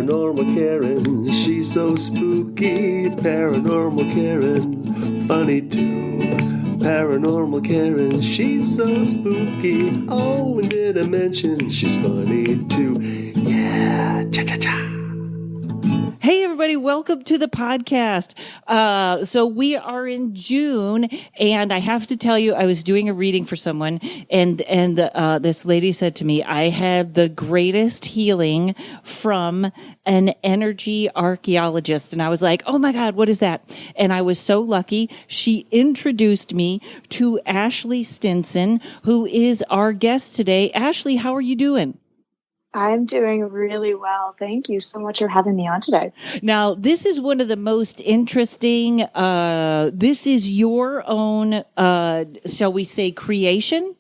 Paranormal Karen, she's so spooky. Paranormal Karen, funny too. Paranormal Karen, she's so spooky. Oh, and did I mention she's funny too? Yeah, cha-cha-cha. Hey, everybody, welcome to the podcast. So we are in June, and I have to tell you, I was doing a reading for someone, and this lady said to me, I had the greatest healing from an energy archeologist. And I was like, oh my God, what is that? And I was so lucky. She introduced me to Ashley Stinson, who is our guest today. Ashley, how are you doing? I'm doing really well. Thank you so much for having me on today. Now, this is one of the most interesting, this is your own, shall we say, creation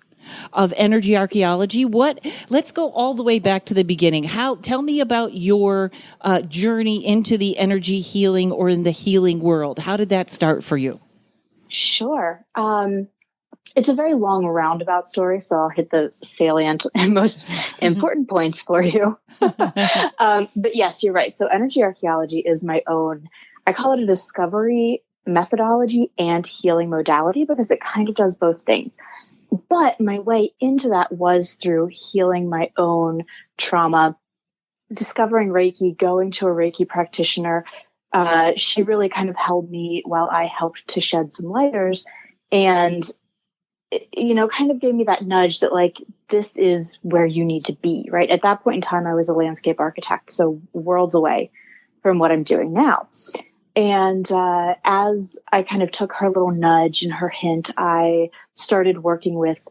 of energy archaeology. Let's go all the way back to the beginning. Tell me about your journey into the energy healing or in the healing world. How did that start for you? Sure. It's a very long roundabout story, so I'll hit the salient and most important points for you. But yes, you're right. So energy archaeology is my own, I call it a discovery methodology and healing modality because it kind of does both things. But my way into that was through healing my own trauma, discovering Reiki, going to a Reiki practitioner. She really kind of held me while I helped to shed some lighters, and kind of gave me that nudge that like, this is where you need to be, right? At that point in time, I was a landscape architect, so worlds away from what I'm doing now. And as I kind of took her little nudge and her hint, I started working with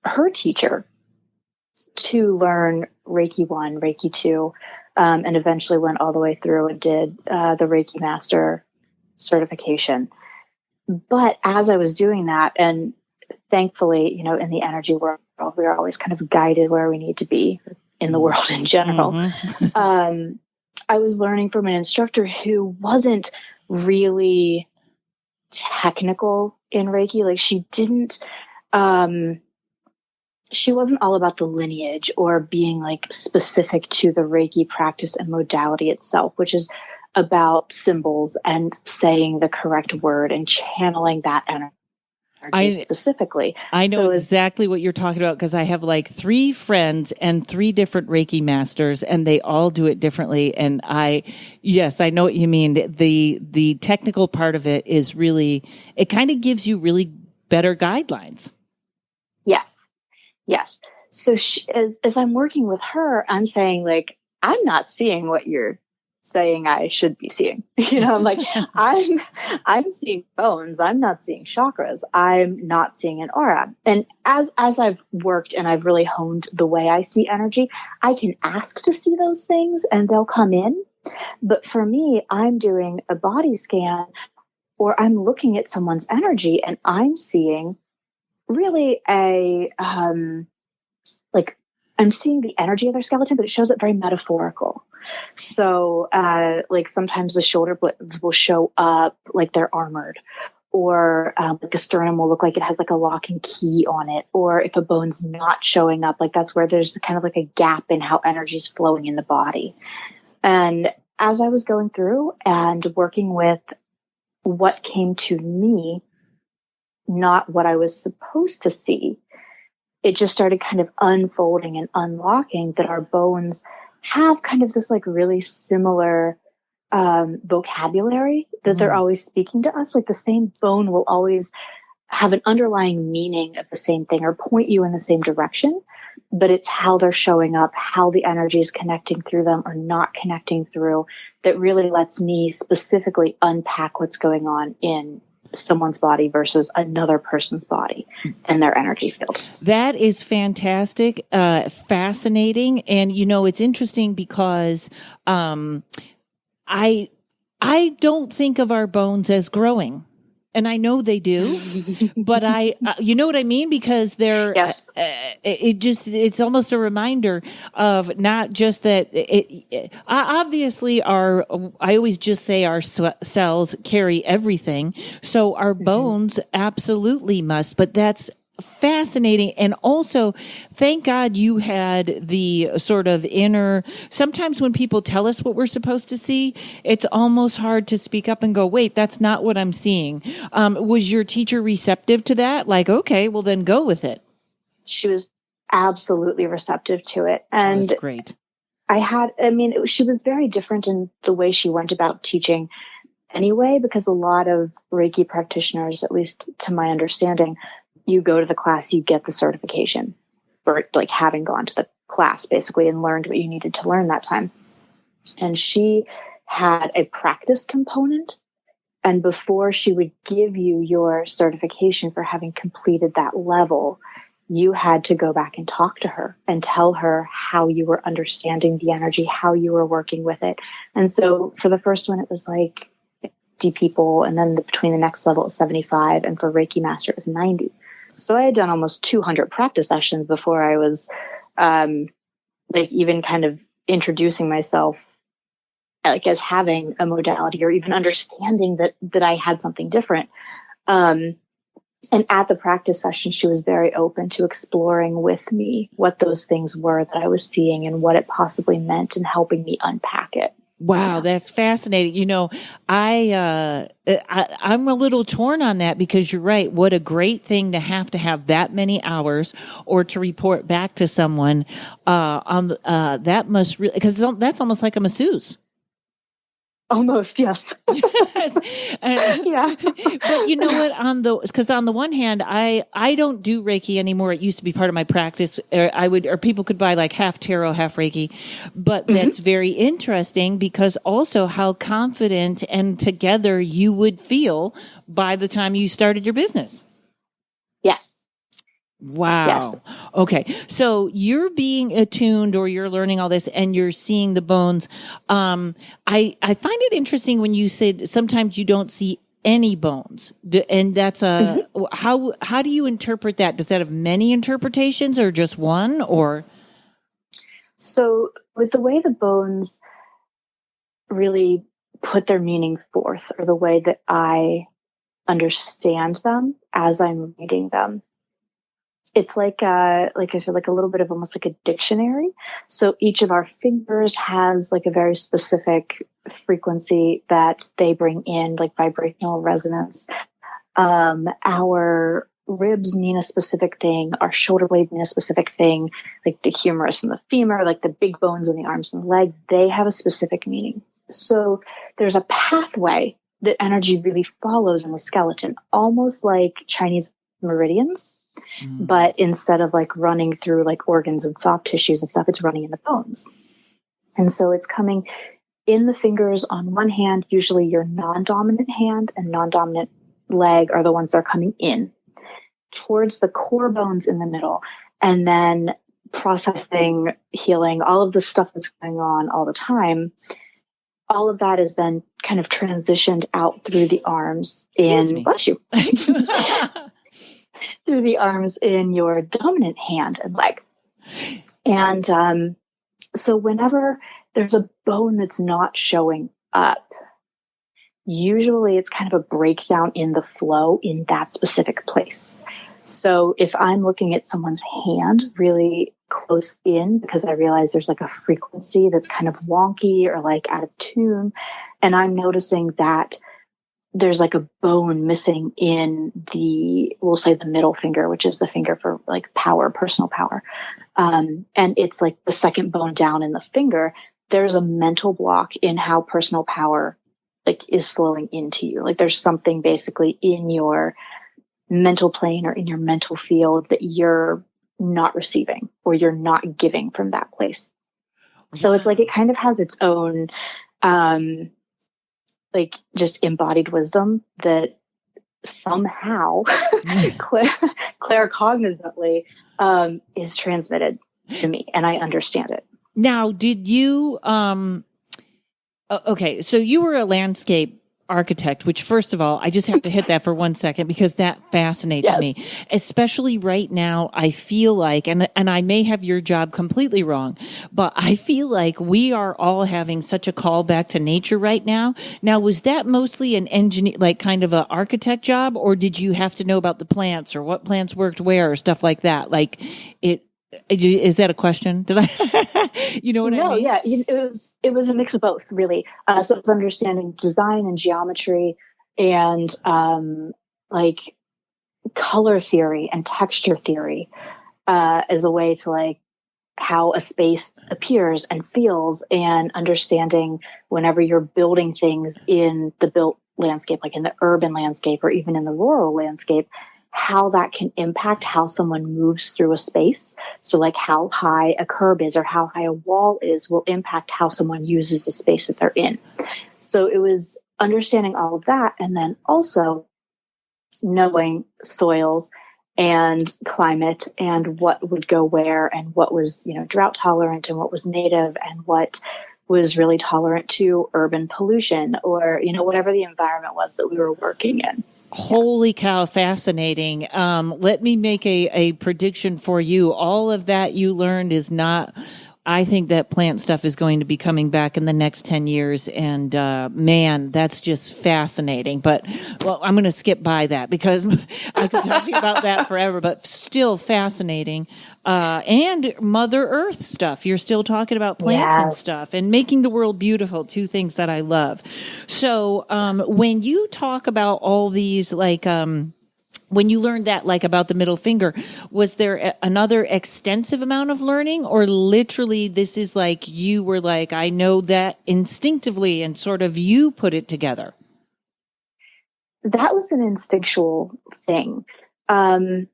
her teacher to learn Reiki 1, Reiki 2, and eventually went all the way through and did the Reiki Master certification. But as I was doing that, and thankfully, in the energy world, we are always kind of guided where we need to be in the world in general. Mm-hmm. I was learning from an instructor who wasn't really technical in Reiki. Like she wasn't all about the lineage or being like specific to the Reiki practice and modality itself, which is about symbols and saying the correct word and channeling that energy. Specifically. I know exactly what you're talking about because I have like 3 friends and 3 different Reiki masters and they all do it differently. And yes, I know what you mean. The technical part of it is really, it kind of gives you really better guidelines. Yes. So as I'm working with her, I'm saying like, I'm not seeing what you're saying I should be seeing. I'm like, I'm seeing bones. I'm not seeing chakras. I'm not seeing an aura. And as I've worked and I've really honed the way I see energy, I can ask to see those things and they'll come in. But for me, I'm doing a body scan or I'm looking at someone's energy and I'm seeing really I'm seeing the energy of their skeleton, but it shows it very metaphorical. So, like sometimes the shoulder blades will show up like they're armored, or like the sternum will look like it has like a lock and key on it. Or if a bone's not showing up, like that's where there's kind of like a gap in how energy is flowing in the body. And as I was going through and working with what came to me, not what I was supposed to see, it just started kind of unfolding and unlocking that our bones have kind of this like really similar vocabulary that they're always speaking to us. Like the same bone will always have an underlying meaning of the same thing or point you in the same direction, but it's how they're showing up, how the energy is connecting through them or not connecting through that really lets me specifically unpack what's going on in someone's body versus another person's body and their energy field. That is fantastic, fascinating. And, it's interesting because I don't think of our bones as growing. And I know they do, but you know what I mean? Because they're, yes. It's almost a reminder of not just that obviously I always just say our cells carry everything. So our bones absolutely must, but that's fascinating. And also, thank God you had the sort of inner, sometimes when people tell us what we're supposed to see, it's almost hard to speak up and go, wait, that's not what I'm seeing. Was your teacher receptive to that? Like, okay, well then go with it. She was absolutely receptive to it. And that's great. She was very different in the way she went about teaching anyway, because a lot of Reiki practitioners, at least to my understanding, you go to the class, you get the certification for like having gone to the class basically and learned what you needed to learn that time. And she had a practice component. And before she would give you your certification for having completed that level, you had to go back and talk to her and tell her how you were understanding the energy, how you were working with it. And so for the first one, it was like 50 people. And then between the next level, it was 75. And for Reiki Master, it was 90. So I had done almost 200 practice sessions before I was even kind of introducing myself like as having a modality or even understanding that I had something different. And at the practice session, she was very open to exploring with me what those things were that I was seeing and what it possibly meant and helping me unpack it. Wow, that's fascinating. You know, I'm a little torn on that because you're right. What a great thing to have that many hours or to report back to someone that must really, because that's almost like a masseuse. Almost, yes. Yes. Yeah. But you know what? Because on the one hand, I don't do Reiki anymore. It used to be part of my practice. Or people could buy like half tarot, half Reiki. But that's very interesting because also how confident and together you would feel by the time you started your business. Yes. Wow. Yes. Okay. So you're being attuned or you're learning all this and you're seeing the bones. I find it interesting when you said sometimes you don't see any bones. And that's how do you interpret that? Does that have many interpretations or just one or? So with the way the bones really put their meaning forth or the way that I understand them as I'm reading them, it's like I said, like a little bit of almost like a dictionary. So each of our fingers has like a very specific frequency that they bring in, like vibrational resonance. Our ribs mean a specific thing. Our shoulder blades mean a specific thing. Like the humerus and the femur, like the big bones in the arms and the legs, they have a specific meaning. So there's a pathway that energy really follows in the skeleton, almost like Chinese meridians. But instead of like running through like organs and soft tissues and stuff, it's running in the bones. And so it's coming in the fingers on one hand. Usually your non-dominant hand and non-dominant leg are the ones that are coming in towards the core bones in the middle. And then processing, healing, all of the stuff that's going on all the time. All of that is then kind of transitioned out through the arms bless you. Through the arms in your dominant hand and leg. And so whenever there's a bone that's not showing up, usually it's kind of a breakdown in the flow in that specific place. So if I'm looking at someone's hand really close in because I realize there's like a frequency that's kind of wonky or like out of tune, and I'm noticing that there's like a bone missing in we'll say the middle finger, which is the finger for like power, personal power. And it's like the second bone down in the finger. There's a mental block in how personal power like is flowing into you. Like there's something basically in your mental plane or in your mental field that you're not receiving or you're not giving from that place. So it's like, it kind of has its own, like just embodied wisdom that somehow claircognizantly is transmitted to me and I understand it. Now, did you, okay, so you were a landscape architect, which first of all, I just have to hit that for 1 second because that fascinates me, especially right now. I feel like, and I may have your job completely wrong, but I feel like we are all having such a call back to nature right now. Now, was that mostly an engineer, like kind of an architect job, or did you have to know about the plants or what plants worked where or stuff like that? Like is that a question? Did I, you know what I mean? No, yeah, it was a mix of both, really. So it was understanding design and geometry and like color theory and texture theory as a way to like how a space appears and feels, and understanding whenever you're building things in the built landscape, like in the urban landscape or even in the rural landscape, how that can impact how someone moves through a space. So like how high a curb is or how high a wall is will impact how someone uses the space that they're in. So it was understanding all of that, and then also knowing soils and climate and what would go where and what was, drought tolerant and what was native and what was really tolerant to urban pollution or, whatever the environment was that we were working in. Holy cow, fascinating. Let me make a prediction for you. All of that you learned is not, I think that plant stuff is going to be coming back in the next 10 years. And man, that's just fascinating. But, well, I'm going to skip by that because I could talk to you about that forever, but still fascinating. And Mother Earth stuff. You're still talking about plants and stuff and making the world beautiful, two things that I love. So when you talk about all these, like, when you learned that, like about the middle finger, was there another extensive amount of learning, or literally this is like you were like, I know that instinctively and sort of you put it together? That was an instinctual thing. And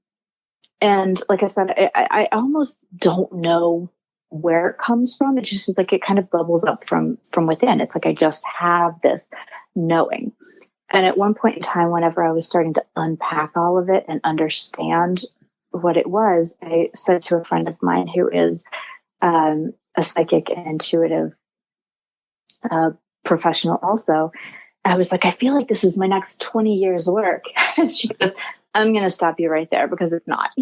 like I said, I almost don't know where it comes from. It's just like it kind of bubbles up from within. It's like I just have this knowing. And at one point in time, whenever I was starting to unpack all of it and understand what it was, I said to a friend of mine who is a psychic and intuitive professional also, I was like, I feel like this is my next 20 years work. And she goes, I'm going to stop you right there because it's not.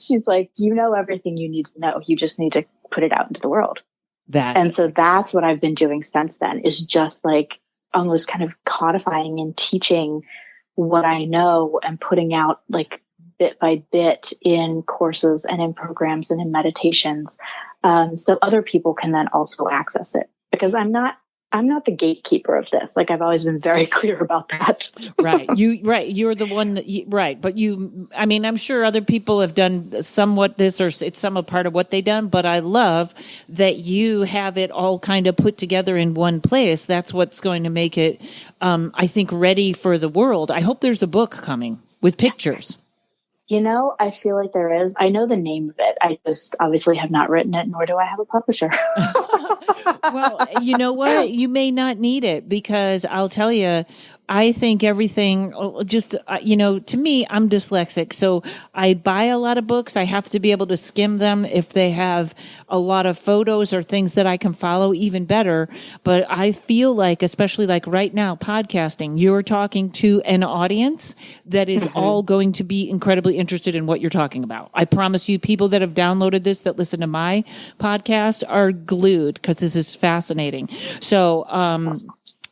She's like, you know everything you need to know. You just need to put it out into the world. So that's what I've been doing since then, is just like almost kind of codifying and teaching what I know and putting out like bit by bit in courses and in programs and in meditations. So other people can then also access it, because I'm not the gatekeeper of this. Like I've always been very clear about that. Right. You're the one that but I mean, I'm sure other people have done somewhat this, or it's some a part of what they done, but I love that you have it all kind of put together in one place. That's what's going to make it, I think, ready for the world. I hope there's a book coming with pictures. I feel like there is. I know the name of it. I just obviously have not written it, nor do I have a publisher. Well, you know what? You may not need it, because I'll tell you, I think everything just, to me, I'm dyslexic. So I buy a lot of books. I have to be able to skim them. If they have a lot of photos or things that I can follow, even better. But I feel like, especially like right now, podcasting, you're talking to an audience that is all going to be incredibly interested in what you're talking about. I promise you, people that have downloaded this, that listen to my podcast, are glued, because this is fascinating. So,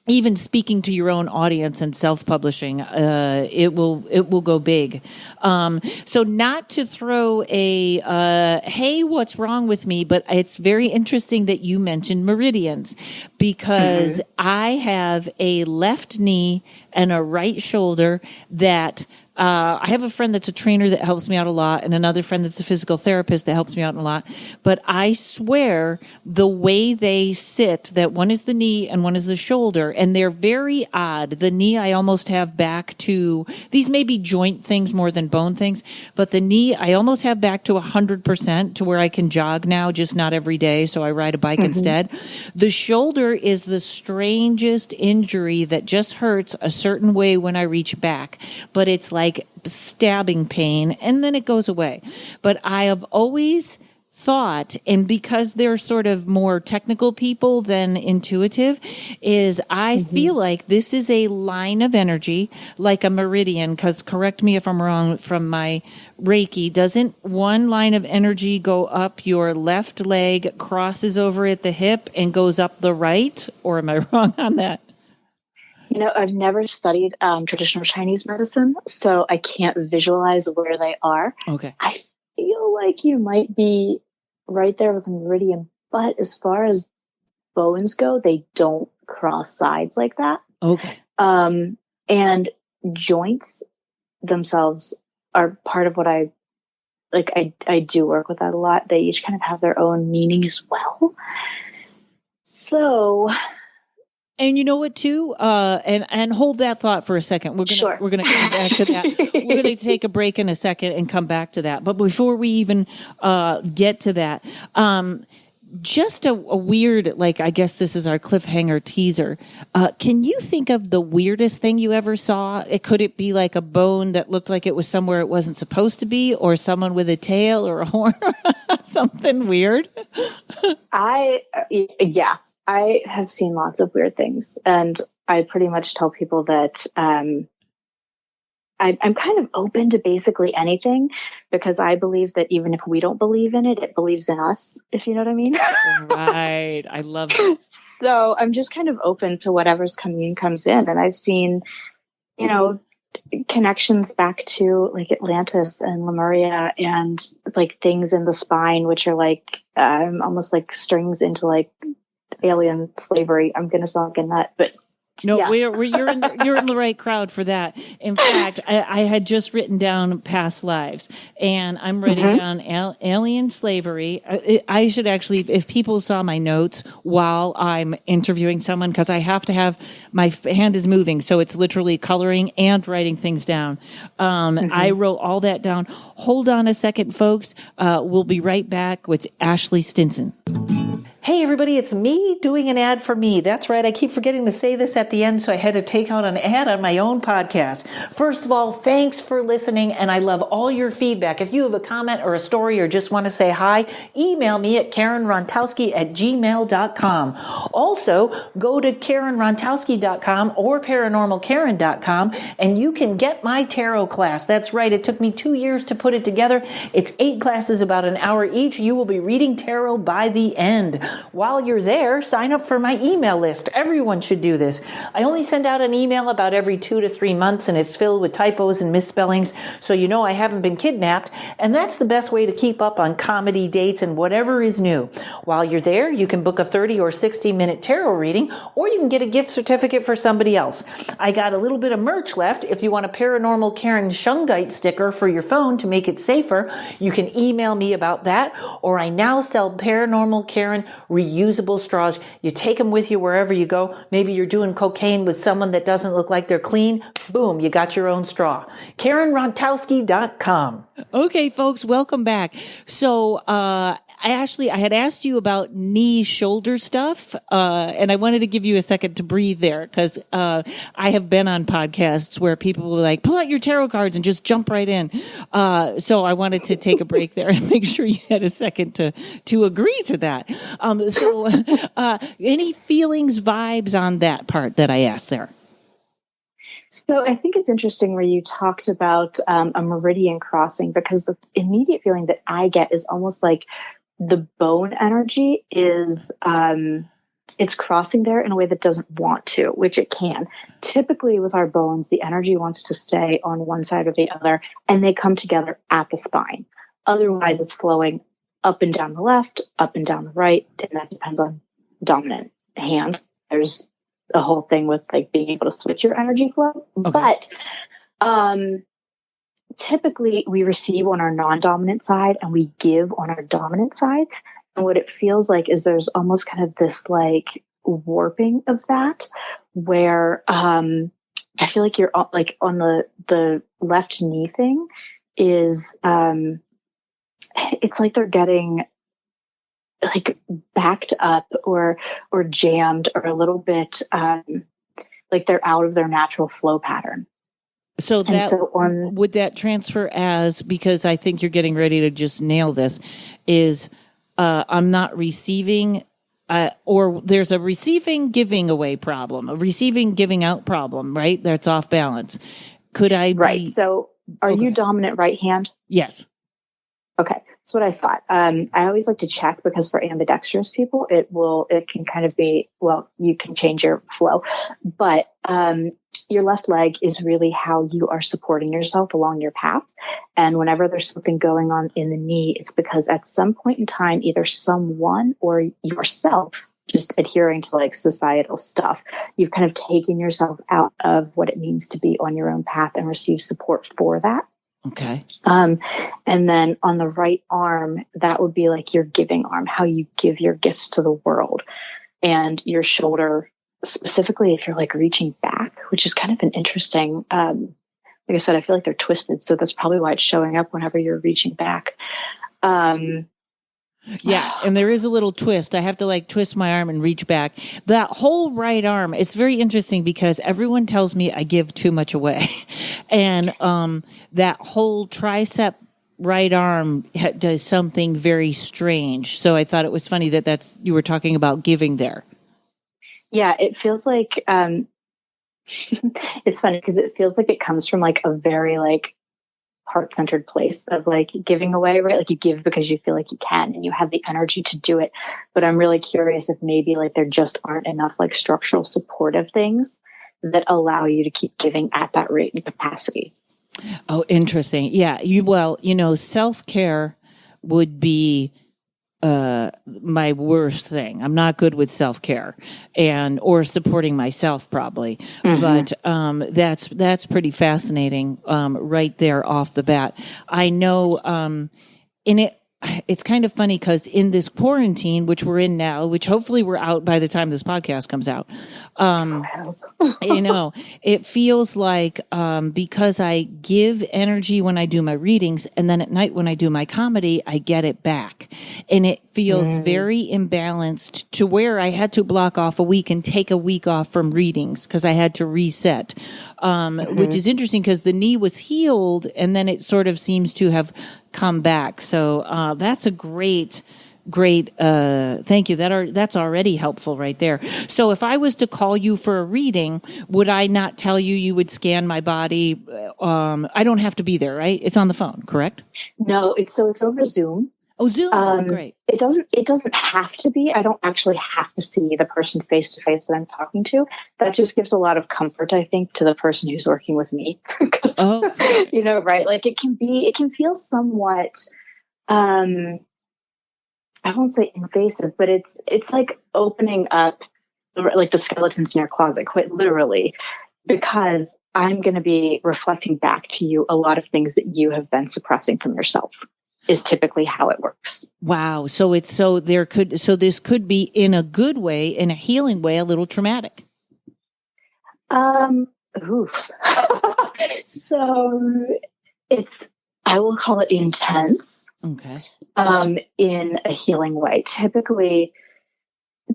even speaking to your own audience and self-publishing, it will go big. So not to throw hey, what's wrong with me? But it's very interesting that you mentioned meridians, because I have a left knee and a right shoulder that I have a friend that's a trainer that helps me out a lot, and another friend that's a physical therapist that helps me out a lot. But I swear the way they sit, that one is the knee and one is the shoulder, and they're very odd. The knee I almost have back to, these may be joint things more than bone things, but the knee I almost have back to 100% to where I can jog now, just not every day. So I ride a bike instead. The shoulder is the strangest injury that just hurts a certain way when I reach back, but it's like stabbing pain, and then it goes away. But I have always thought, and because they're sort of more technical people than intuitive, is I feel like this is a line of energy, like a meridian, because correct me if I'm wrong from my Reiki, doesn't one line of energy go up your left leg, crosses over at the hip, and goes up the right? Or am I wrong on that? I've never studied traditional Chinese medicine, so I can't visualize where they are. Okay. I feel like you might be right there with the meridian, but as far as bones go, they don't cross sides like that. Okay. And joints themselves are part of what I do work with that a lot. They each kind of have their own meaning as well. So, and you know what too? And hold that thought for a second. We're gonna come back to that. We're gonna take a break in a second and come back to that. But before we even get to that, just a weird, like, I guess this is our cliffhanger teaser. Can you think of the weirdest thing you ever saw? Could it be like a bone that looked like it was somewhere it wasn't supposed to be, or someone with a tail or a horn, something weird? I have seen lots of weird things, and I pretty much tell people that I'm kind of open to basically anything, because I believe that even if we don't believe in it, it believes in us, if you know what I mean. Right. I love that. So I'm just kind of open to whatever's comes in. And I've seen, connections back to like Atlantis and Lemuria, and like things in the spine, which are like almost like strings into like alien slavery. I'm going to sound like a nut, but no, yeah. you're in the right crowd for that. In fact, I had just written down past lives, and I'm writing down alien slavery. I should actually, if people saw my notes while I'm interviewing someone, because I have to have, my hand is moving, so it's literally coloring and writing things down. I wrote all that down. Hold on a second, folks. We'll be right back with Ashley Stinson. Hey everybody, it's me doing an ad for me. That's right, I keep forgetting to say this at the end, so I had to take out an ad on my own podcast. First of all, thanks for listening, and I love all your feedback. If you have a comment or a story or just want to say hi, email me at karenrontowski@gmail.com. Also, go to karenrontowski.com or paranormalkaren.com, and you can get my tarot class. That's right, it took me 2 years to put it together. It's 8 classes, about an hour each. You will be reading tarot by the end. While you're there, sign up for my email list. Everyone should do this. I only send out an email about every 2 to 3 months, and it's filled with typos and misspellings, so you know I haven't been kidnapped, and that's the best way to keep up on comedy dates and whatever is new. While you're there, you can book a 30 or 60-minute tarot reading, or you can get a gift certificate for somebody else. I got a little bit of merch left. If you want a Paranormal Karen Shungite sticker for your phone to make it safer, you can email me about that, or I now sell Paranormal Karen reusable straws. You take them with you wherever you go. Maybe you're doing cocaine with someone that doesn't look like they're clean. Boom, you got your own straw. karenrontowski.com. Okay, folks, welcome back. So, Ashley, I had asked you about knee shoulder stuff, and I wanted to give you a second to breathe there, because I have been on podcasts where people were like, pull out your tarot cards and just jump right in. So I wanted to take a break there and make sure you had a second to agree to that. So any feelings, vibes on that part that I asked there? So I think it's interesting where you talked about a meridian crossing, because the immediate feeling that I get is almost like the bone energy is it's crossing there in a way that doesn't want to, which it can. Typically with our bones, the energy wants to stay on one side or the other, and they come together at the spine. Otherwise, it's flowing up and down the left, up and down the right, and that depends on dominant hand. There's a whole thing with like being able to switch your energy flow. Okay. But typically we receive on our non-dominant side and we give on our dominant side. And what it feels like is there's almost kind of this like warping of that, where I feel like you're like on the left knee thing is it's like they're getting like backed up or jammed, or a little bit like they're out of their natural flow pattern. So would that transfer as, because I think you're getting ready to just nail this, is I'm not receiving, or there's a receiving giving away problem, a receiving giving out problem, right? That's off balance. Could I Right. be? So are you dominant right hand? Yes. Okay. That's what I thought. I always like to check because for ambidextrous people, it can kind of be, well, you can change your flow, but, your left leg is really how you are supporting yourself along your path. And whenever there's something going on in the knee, it's because at some point in time, either someone or yourself, just adhering to like societal stuff, you've kind of taken yourself out of what it means to be on your own path and receive support for that. Okay. And then on the right arm, that would be like your giving arm, how you give your gifts to the world. And your shoulder, specifically if you're like reaching back, which is kind of an interesting, like I said, I feel like they're twisted. So that's probably why it's showing up whenever you're reaching back. Yeah, and there is a little twist. I have to like twist my arm and reach back. That whole right arm, it's very interesting because everyone tells me I give too much away. And that whole tricep right arm does something very strange. So I thought it was funny that you were talking about giving there. Yeah, it feels like it's funny because it feels like it comes from like a very like heart-centered place of like giving away, right? Like you give because you feel like you can and you have the energy to do it. But I'm really curious if maybe like there just aren't enough like structural supportive things that allow you to keep giving at that rate and capacity. Oh, interesting. Yeah. Self-care would be my worst thing. I'm not good with self-care or supporting myself probably. Mm-hmm. But that's pretty fascinating right there off the bat. I know it's kind of funny because in this quarantine, which we're in now, which hopefully we're out by the time this podcast comes out, it feels like because I give energy when I do my readings, and then at night when I do my comedy, I get it back. And it feels very imbalanced to where I had to block off a week and take a week off from readings because I had to reset, which is interesting because the knee was healed and then it sort of seems to have come back. So that's a great thank you. That's already helpful right there. So if I was to call you for a reading, would I not tell you would scan my body? I don't have to be there, right? It's on the phone, correct? No, it's over Zoom. Oh, Zoom. Great. It doesn't have to be. I don't actually have to see the person face to face that I'm talking to. That just gives a lot of comfort, I think, to the person who's working with me. Right? Like it can feel somewhat, I won't say invasive, but it's like opening up like the skeletons in your closet, quite literally, because I'm going to be reflecting back to you a lot of things that you have been suppressing from yourself. Is typically how it works. Wow. So this could be in a good way, in a healing way, a little traumatic. Oof. So I will call it intense. Okay. In a healing way. Typically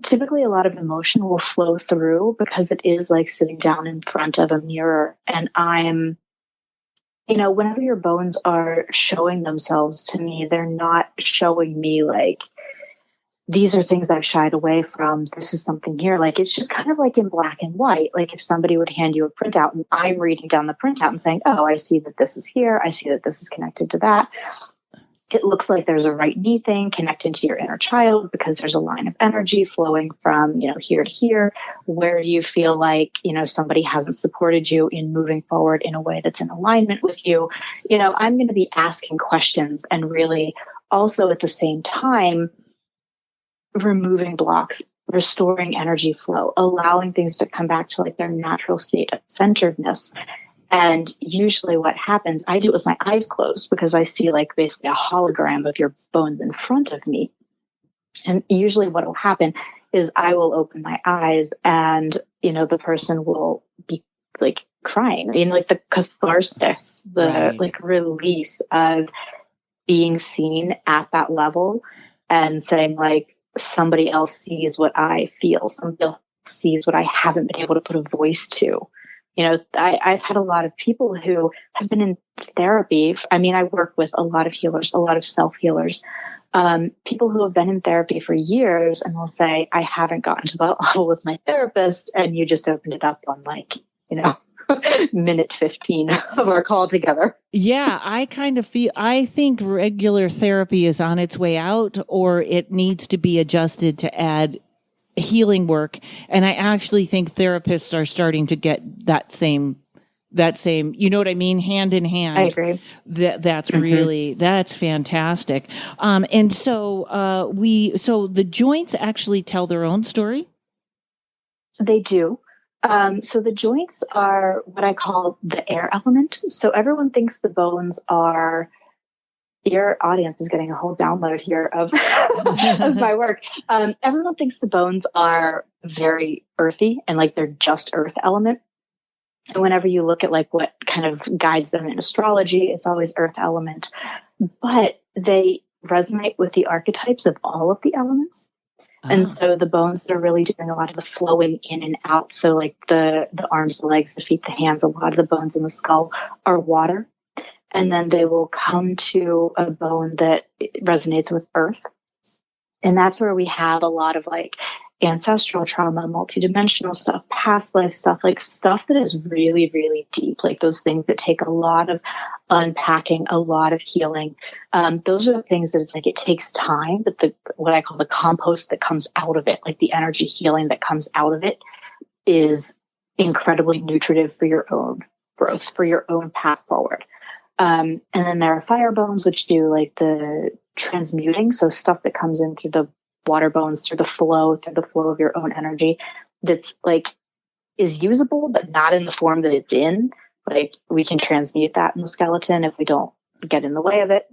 a lot of emotion will flow through because it is like sitting down in front of a mirror, and I'm, whenever your bones are showing themselves to me, they're not showing me like, these are things I've shied away from. This is something here. Like, it's just kind of like in black and white. Like if somebody would hand you a printout and I'm reading down the printout and saying, oh, I see that this is here. I see that this is connected to that. It looks like there's a right knee thing connected to your inner child because there's a line of energy flowing from, here to here, where you feel like, somebody hasn't supported you in moving forward in a way that's in alignment with you. I'm going to be asking questions and really also at the same time, removing blocks, restoring energy flow, allowing things to come back to like their natural state of centeredness. And usually what happens, I do it with my eyes closed because I see like basically a hologram of your bones in front of me. And usually what will happen is I will open my eyes and, the person will be like crying, like the catharsis, the like release of being seen at that level and saying like, somebody else sees what I feel. Somebody else sees what I haven't been able to put a voice to. I've had a lot of people who have been in therapy. I mean, I work with a lot of healers, a lot of self-healers, People who have been in therapy for years and will say, I haven't gotten to that level with my therapist, and you just opened it up on minute 15 of our call together. Yeah, I think regular therapy is on its way out, or it needs to be adjusted to add healing work. And I actually think therapists are starting to get that same, you know what I mean? Hand in hand. I agree. That's really, that's fantastic. And so, so the joints actually tell their own story. They do. So the joints are what I call the air element. So everyone thinks the bones are, your audience is getting a whole download here of, of my work. Everyone thinks the bones are very earthy and like they're just earth element. And whenever you look at like what kind of guides them in astrology, it's always earth element. But they resonate with the archetypes of all of the elements. And so the bones that are really doing a lot of the flowing in and out. So like the arms, the legs, the feet, the hands, a lot of the bones in the skull are water. And then they will come to a bone that resonates with earth. And that's where we have a lot of like ancestral trauma, multidimensional stuff, past life stuff, like stuff that is really, really deep, like those things that take a lot of unpacking, a lot of healing. Those are the things that it's like, it takes time, but what I call the compost that comes out of it, like the energy healing that comes out of it, is incredibly nutritive for your own growth, for your own path forward. And then there are fire bones, which do like the transmuting. So stuff that comes in through the water bones, through the flow of your own energy, that's like is usable, but not in the form that it's in. Like we can transmute that in the skeleton if we don't get in the way of it.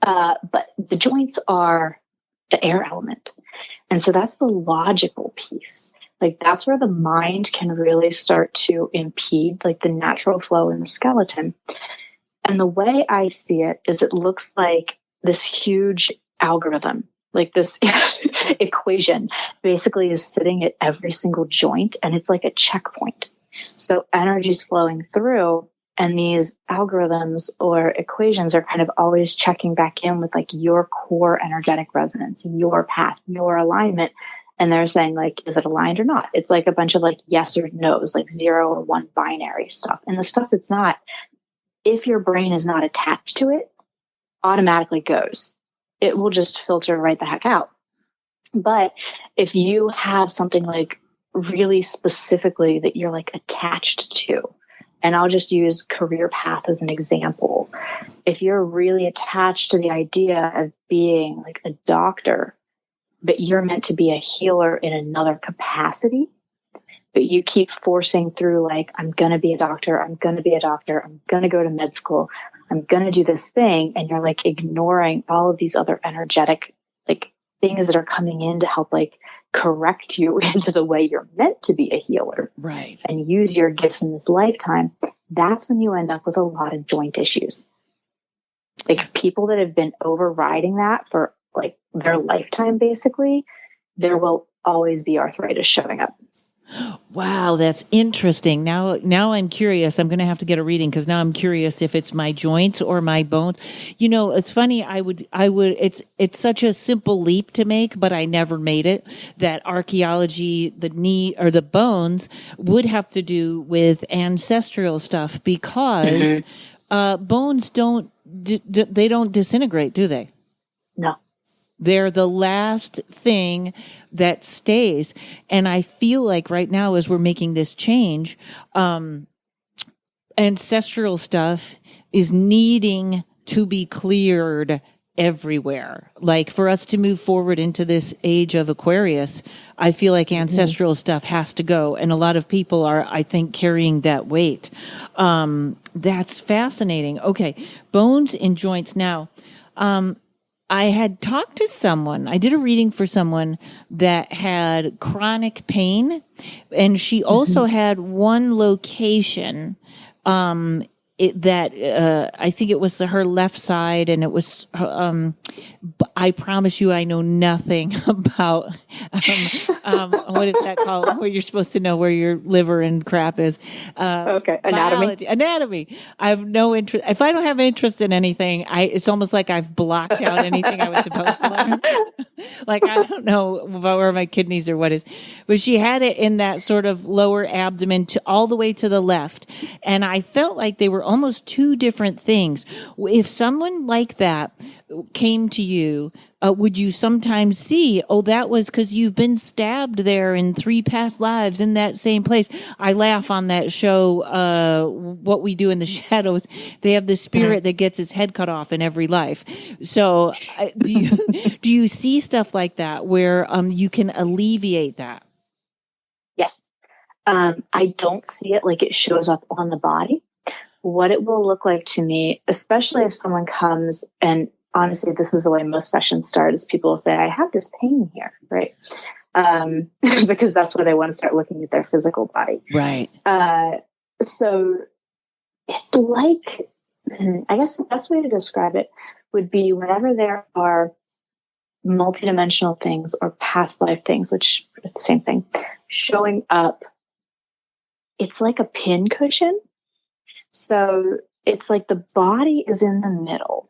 But the joints are the air element. And so that's the logical piece. Like that's where the mind can really start to impede like the natural flow in the skeleton. And the way I see it is it looks like this huge algorithm, like this equation basically is sitting at every single joint, and it's like a checkpoint. So energy is flowing through, and these algorithms or equations are kind of always checking back in with like your core energetic resonance, your path, your alignment. And they're saying like, is it aligned or not? It's like a bunch of like yes or no's, like 0 or 1 binary stuff. And the stuff that's not, if your brain is not attached to it, automatically goes. It will just filter right the heck out. But if you have something like really specifically that you're like attached to, and I'll just use career path as an example. If you're really attached to the idea of being like a doctor, but you're meant to be a healer in another capacity, but you keep forcing through like, I'm going to be a doctor, I'm going to be a doctor, I'm going to go to med school, I'm going to do this thing. And you're like ignoring all of these other energetic like things that are coming in to help like correct you into the way you're meant to be a healer. Right. And use your gifts in this lifetime. That's when you end up with a lot of joint issues. Like people that have been overriding that for like their lifetime, basically, there will always be arthritis showing up. Wow, that's interesting. Now I'm curious. I'm going to have to get a reading because now I'm curious if it's my joints or my bones. You know, it's funny. It's such a simple leap to make, but I never made it. That archaeology, the knee or the bones would have to do with ancestral stuff because bones don't disintegrate, do they? No. They're the last thing that stays. And I feel like right now, as we're making this change, ancestral stuff is needing to be cleared everywhere. Like for us to move forward into this age of Aquarius, I feel like ancestral stuff has to go. And a lot of people are, I think, carrying that weight. That's fascinating. Okay. Bones and joints now. I had talked to someone, I did a reading for someone that had chronic pain, and she also had one location, I think it was her left side, and it was, I promise you, I know nothing about what is that called? Where you're supposed to know where your liver and crap is. Okay, anatomy. I have no interest. If I don't have interest in anything, it's almost like I've blocked out anything I was supposed to learn. Like I don't know about where my kidneys or what is, but she had it in that sort of lower abdomen all the way to the left, and I felt like they were almost two different things. If someone like that came to you, would you sometimes see, oh, that was because you've been stabbed there in 3 past lives in that same place? I laugh on that show, What We Do in the Shadows. They have the spirit that gets his head cut off in every life. So do you see stuff like that where you can alleviate that? Yes. I don't see it like it shows up on the body. What it will look like to me, especially if someone comes, and honestly, this is the way most sessions start, is people will say, I have this pain here, right? Because that's where they want to start looking at their physical body. Right. So it's like, I guess the best way to describe it would be whenever there are multidimensional things or past life things, which are the same thing, showing up, it's like a pin cushion. So it's like the body is in the middle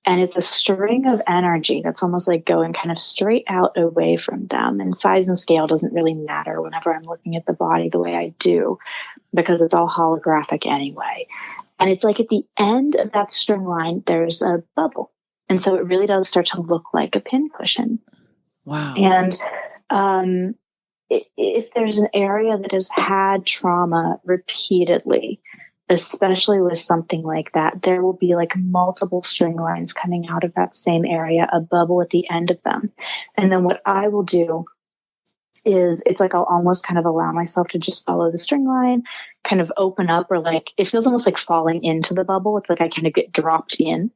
and it's a string of energy that's almost like going kind of straight out away from them. And size and scale doesn't really matter whenever I'm looking at the body the way I do, because it's all holographic anyway. And it's like at the end of that string line, there's a bubble. And so it really does start to look like a pin cushion. Wow. And if there's an area that has had trauma repeatedly, especially with something like that, there will be like multiple string lines coming out of that same area, a bubble at the end of them. And then what I will do is it's like I'll almost kind of allow myself to just follow the string line, kind of open up, or like it feels almost like falling into the bubble. It's like I kind of get dropped in.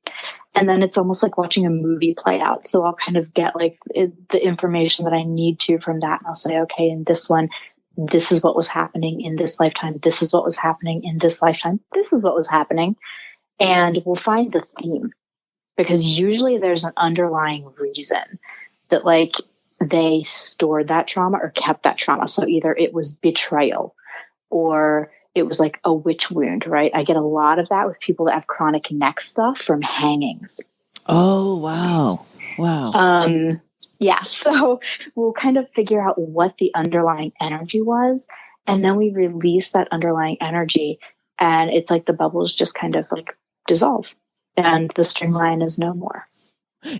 And then it's almost like watching a movie play out. So I'll kind of get like the information that I need to from that. And I'll say, okay, in this one, this is what was happening in this lifetime. This is what was happening in this lifetime. This is what was happening. And we'll find the theme, because usually there's an underlying reason that like they stored that trauma or kept that trauma. So either it was betrayal or it was like a witch wound, right? I get a lot of that with people that have chronic neck stuff from hangings. Oh, wow. Wow. Yeah, so we'll kind of figure out what the underlying energy was, and then we release that underlying energy, and it's like the bubbles just kind of like dissolve, and the string line is no more.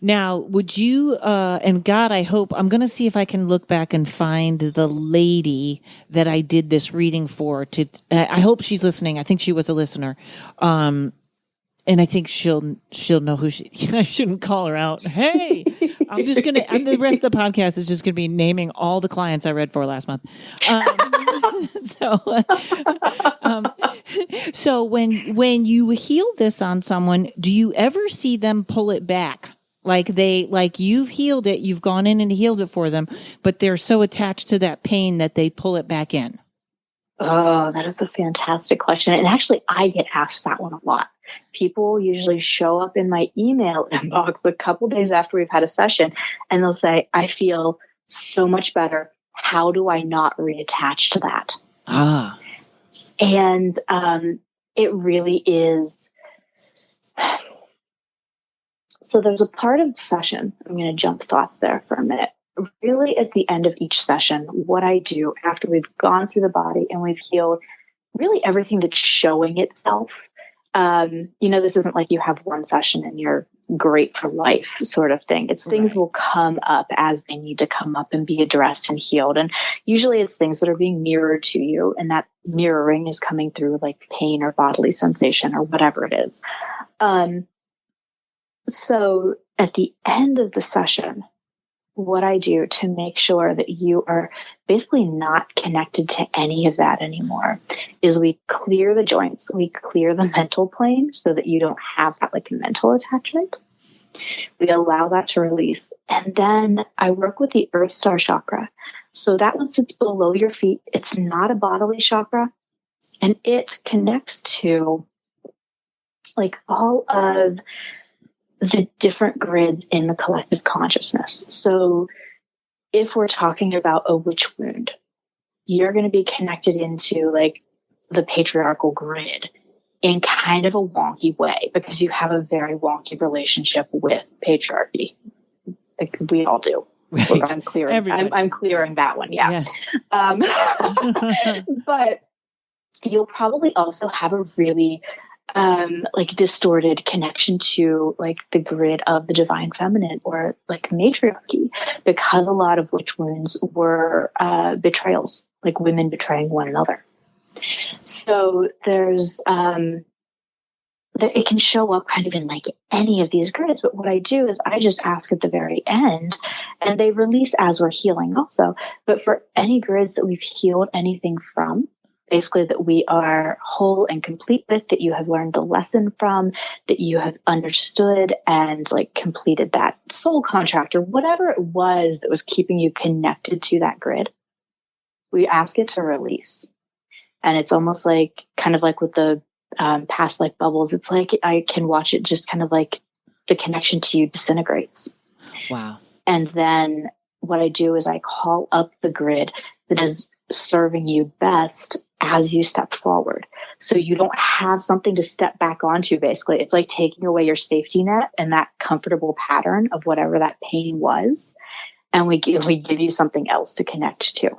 Now, would you, and God, I hope, I'm going to see if I can look back and find the lady that I did this reading for. I hope she's listening. I think she was a listener. And I think she'll know who I shouldn't call her out. Hey, the rest of the podcast is just going to be naming all the clients I read for last month. So when you heal this on someone, do you ever see them pull it back? Like you've healed it, you've gone in and healed it for them, but they're so attached to that pain that they pull it back in. Oh, that is a fantastic question. And actually, I get asked that one a lot. People usually show up in my email inbox a couple days after we've had a session, and they'll say, I feel so much better. How do I not reattach to that? Ah. And it really is. So there's a part of the session, I'm going to jump thoughts there for a minute. Really at the end of each session, what I do after we've gone through the body and we've healed really everything that's showing itself. This isn't like you have one session and you're great for life sort of thing. It's things will come up as they need to come up and be addressed and healed. And usually it's things that are being mirrored to you, and that mirroring is coming through like pain or bodily sensation or whatever it is. So at the end of the session, what I do to make sure that you are basically not connected to any of that anymore is we clear the joints, we clear the mental plane so that you don't have that like mental attachment. We allow that to release. And then I work with the Earth Star chakra. So that one sits below your feet. It's not a bodily chakra, and it connects to like all of the different grids in the collective consciousness. So if we're talking about a witch wound, you're going to be connected into like the patriarchal grid in kind of a wonky way because you have a very wonky relationship with patriarchy. Like we all do. Right. I'm clearing that one. Yeah. Yes. But you'll probably also have a really like distorted connection to like the grid of the divine feminine or like matriarchy, because a lot of witch wounds were betrayals, like women betraying one another. So there's it can show up kind of in like any of these grids. But what I do is I just ask at the very end, and they release as we're healing also. But for any grids that we've healed anything from, basically that we are whole and complete with, that you have learned the lesson from, that you have understood and like completed that soul contract or whatever it was that was keeping you connected to that grid, we ask it to release. And it's almost like kind of like with the past life bubbles. It's like I can watch it just kind of like the connection to you disintegrates. Wow. And then what I do is I call up the grid that is serving you best as you step forward. So you don't have something to step back onto, basically. It's like taking away your safety net and that comfortable pattern of whatever that pain was. And we give you something else to connect to.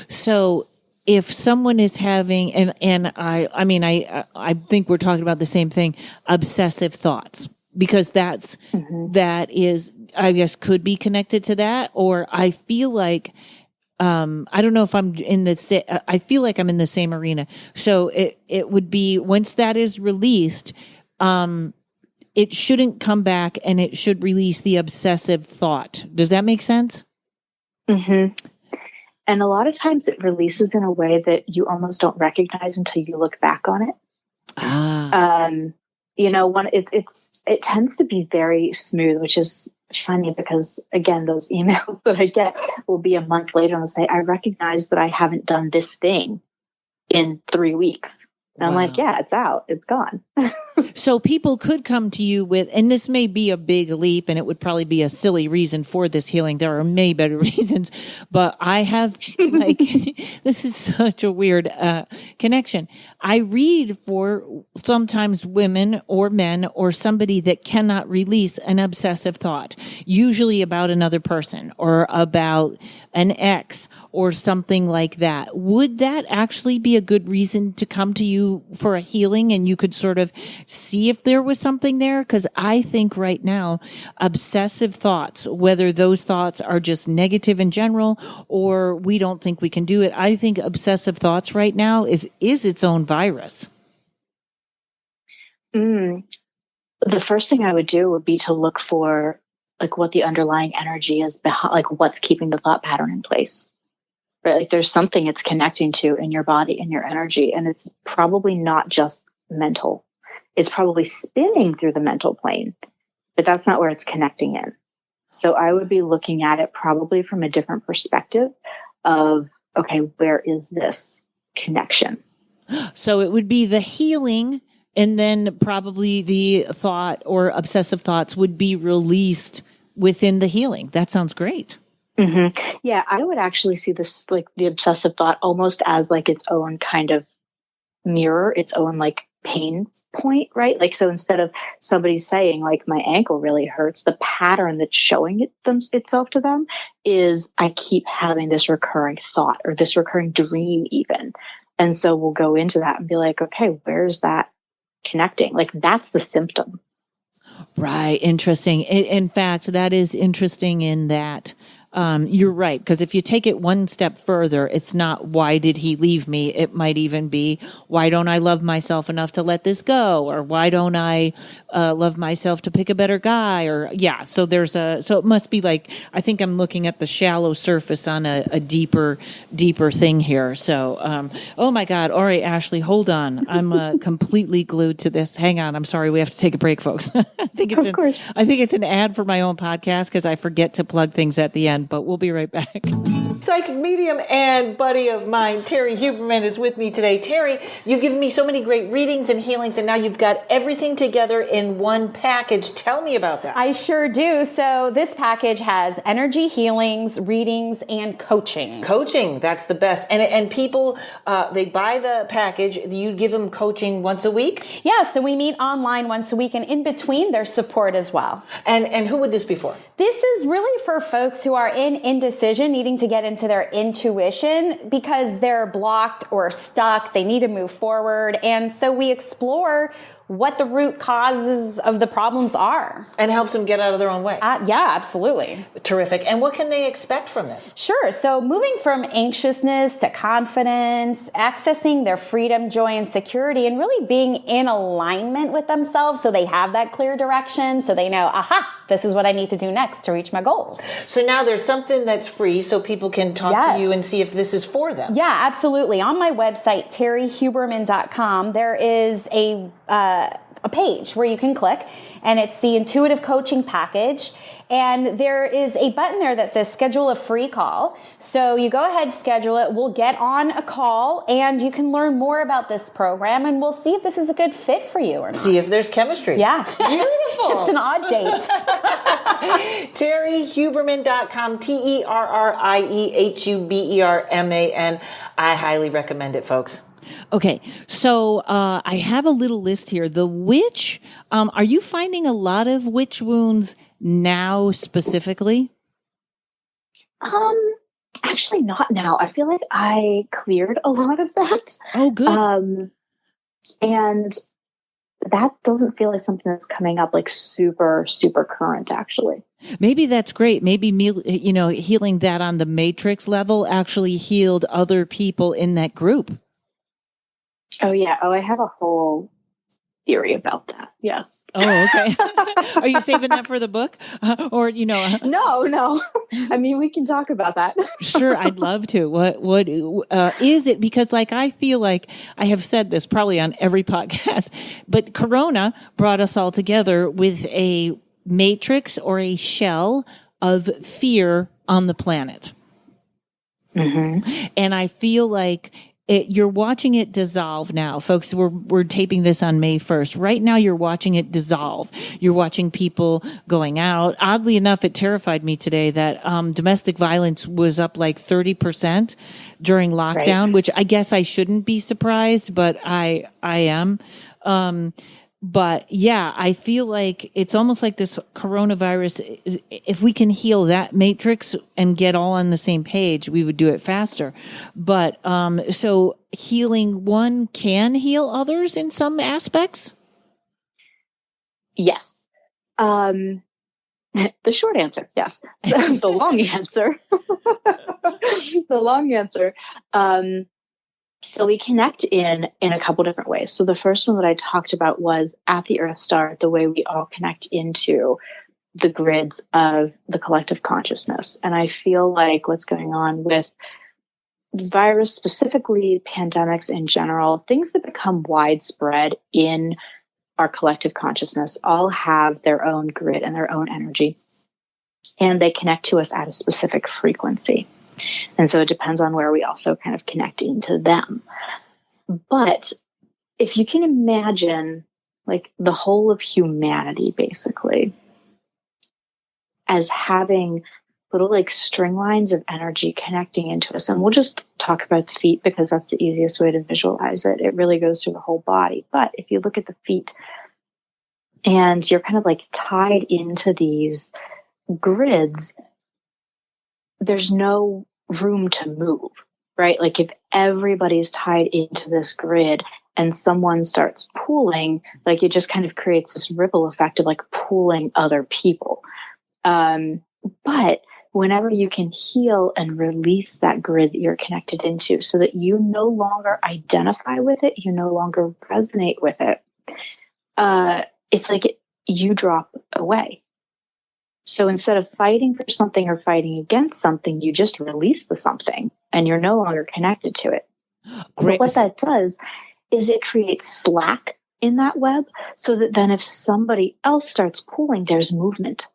So if someone is having, and I think we're talking about the same thing, obsessive thoughts, because that is, I guess, could be connected to that. Or I feel like, I don't know if I'm I feel like I'm in the same arena. So it would be, once that is released, it shouldn't come back and it should release the obsessive thought. Does that make sense? Mm-hmm. And a lot of times it releases in a way that you almost don't recognize until you look back on it. It tends to be very smooth, which is funny because, again, those emails that I get will be a month later and they'll say, I recognize that I haven't done this thing in 3 weeks. And I'm like, yeah, it's out. It's gone. So people could come to you with, and this may be a big leap and it would probably be a silly reason for this healing. There are many better reasons, but I have like, this is such a weird connection. I read for sometimes women or men or somebody that cannot release an obsessive thought, usually about another person or about an ex or something like that. Would that actually be a good reason to come to you for a healing and you could sort of see if there was something there? Because I think right now, obsessive thoughts, whether those thoughts are just negative in general or we don't think we can do it, I think obsessive thoughts right now is its own virus. The first thing I would do would be to look for like what the underlying energy is behind, like what's keeping the thought pattern in place. Right? Like there's something it's connecting to in your body and your energy, and it's probably not just mental. It's probably spinning through the mental plane, but that's not where it's connecting in. So I would be looking at it probably from a different perspective of, okay, where is this connection? So it would be the healing, and then probably the thought or obsessive thoughts would be released within the healing. That sounds great. Mm-hmm. Yeah, I would actually see this, like the obsessive thought, almost as like its own kind of mirror, its own like pain point, right? Like, so instead of somebody saying like my ankle really hurts, the pattern that's showing itself to them is I keep having this recurring thought or this recurring dream even. And so we'll go into that and be like, okay, where's that connecting? Like that's the symptom. Right. Interesting. In fact, that is interesting in that you're right. Because if you take it one step further, it's not why did he leave me? It might even be why don't I love myself enough to let this go? Or why don't I love myself to pick a better guy? Or so it must be like, I think I'm looking at the shallow surface on a deeper thing here. So, oh my God. All right, Ashley, hold on. I'm completely glued to this. Hang on. I'm sorry. We have to take a break, folks. I think it's an ad for my own podcast because I forget to plug things at the end. But we'll be right back. Psychic medium and buddy of mine, Terry Huberman, is with me today. Terry, you've given me so many great readings and healings, and now you've got everything together in one package. Tell me about that. I sure do. So this package has energy healings, readings, and coaching. Coaching, that's the best. And people, they buy the package. You give them coaching once a week? Yeah, so we meet online once a week, and in between, there's support as well. And who would this be for? This is really for folks who are in indecision, needing to get into their intuition because they're blocked or stuck. They need to move forward. And so we explore what the root causes of the problems are. And helps them get out of their own way. Yeah, absolutely. Terrific. And what can they expect from this? Sure. So moving from anxiousness to confidence, accessing their freedom, joy, and security, and really being in alignment with themselves so they have that clear direction, so they know, aha, this is what I need to do next to reach my goals. So now there's something that's free so people can talk to you and see if this is for them. Yeah, absolutely. On my website, terryhuberman.com, there is a page where you can click, and it's the intuitive coaching package. And there is a button there that says schedule a free call. So you go ahead, schedule it. We'll get on a call and you can learn more about this program, and we'll see if this is a good fit for you or not. See if there's chemistry. Yeah. Beautiful. It's an odd date. terryhuberman.com, TerrieHuberman. I highly recommend it, folks. Okay, so I have a little list here. The witch, are you finding a lot of witch wounds now specifically? Actually not now. I feel like I cleared a lot of that. Oh, good. And that doesn't feel like something that's coming up like super, super current, actually. Maybe that's great. Maybe, healing that on the matrix level actually healed other people in that group. Oh, yeah. Oh, I have a whole theory about that. Yes. Oh, okay. Are you saving that for the book? Or. No. I mean, we can talk about that. Sure. I'd love to. What is it? Because I feel like I have said this probably on every podcast, but Corona brought us all together with a matrix or a shell of fear on the planet. Mm-hmm. And I feel like you're watching it dissolve now, folks. We're taping this on May 1st. Right now, you're watching it dissolve. You're watching people going out. Oddly enough, it terrified me today that domestic violence was up like 30% during lockdown, which I guess I shouldn't be surprised, but I am. But yeah, I feel like it's almost like this coronavirus. If we can heal that matrix and get all on the same page, we would do it faster. But so healing one can heal others in some aspects? Yes. The short answer, yes. The long answer. So we connect in a couple different ways. So the first one that I talked about was at the Earth Star, the way we all connect into the grids of the collective consciousness. And I feel like what's going on with the virus, specifically pandemics in general, things that become widespread in our collective consciousness all have their own grid and their own energy. And they connect to us at a specific frequency. And so it depends on where we also kind of connect into them. But if you can imagine like the whole of humanity basically as having little like string lines of energy connecting into us, and we'll just talk about the feet because that's the easiest way to visualize it. It really goes through the whole body. But if you look at the feet and you're kind of like tied into these grids, there's no room to move, right? Like if everybody's tied into this grid and someone starts pulling, like it just kind of creates this ripple effect of like pulling other people. But whenever you can heal and release that grid that you're connected into so that you no longer identify with it, you no longer resonate with it, it's like you drop away. So instead of fighting for something or fighting against something, you just release the something and you're no longer connected to it. Great. But what that does is it creates slack in that web so that then if somebody else starts pulling, there's movement.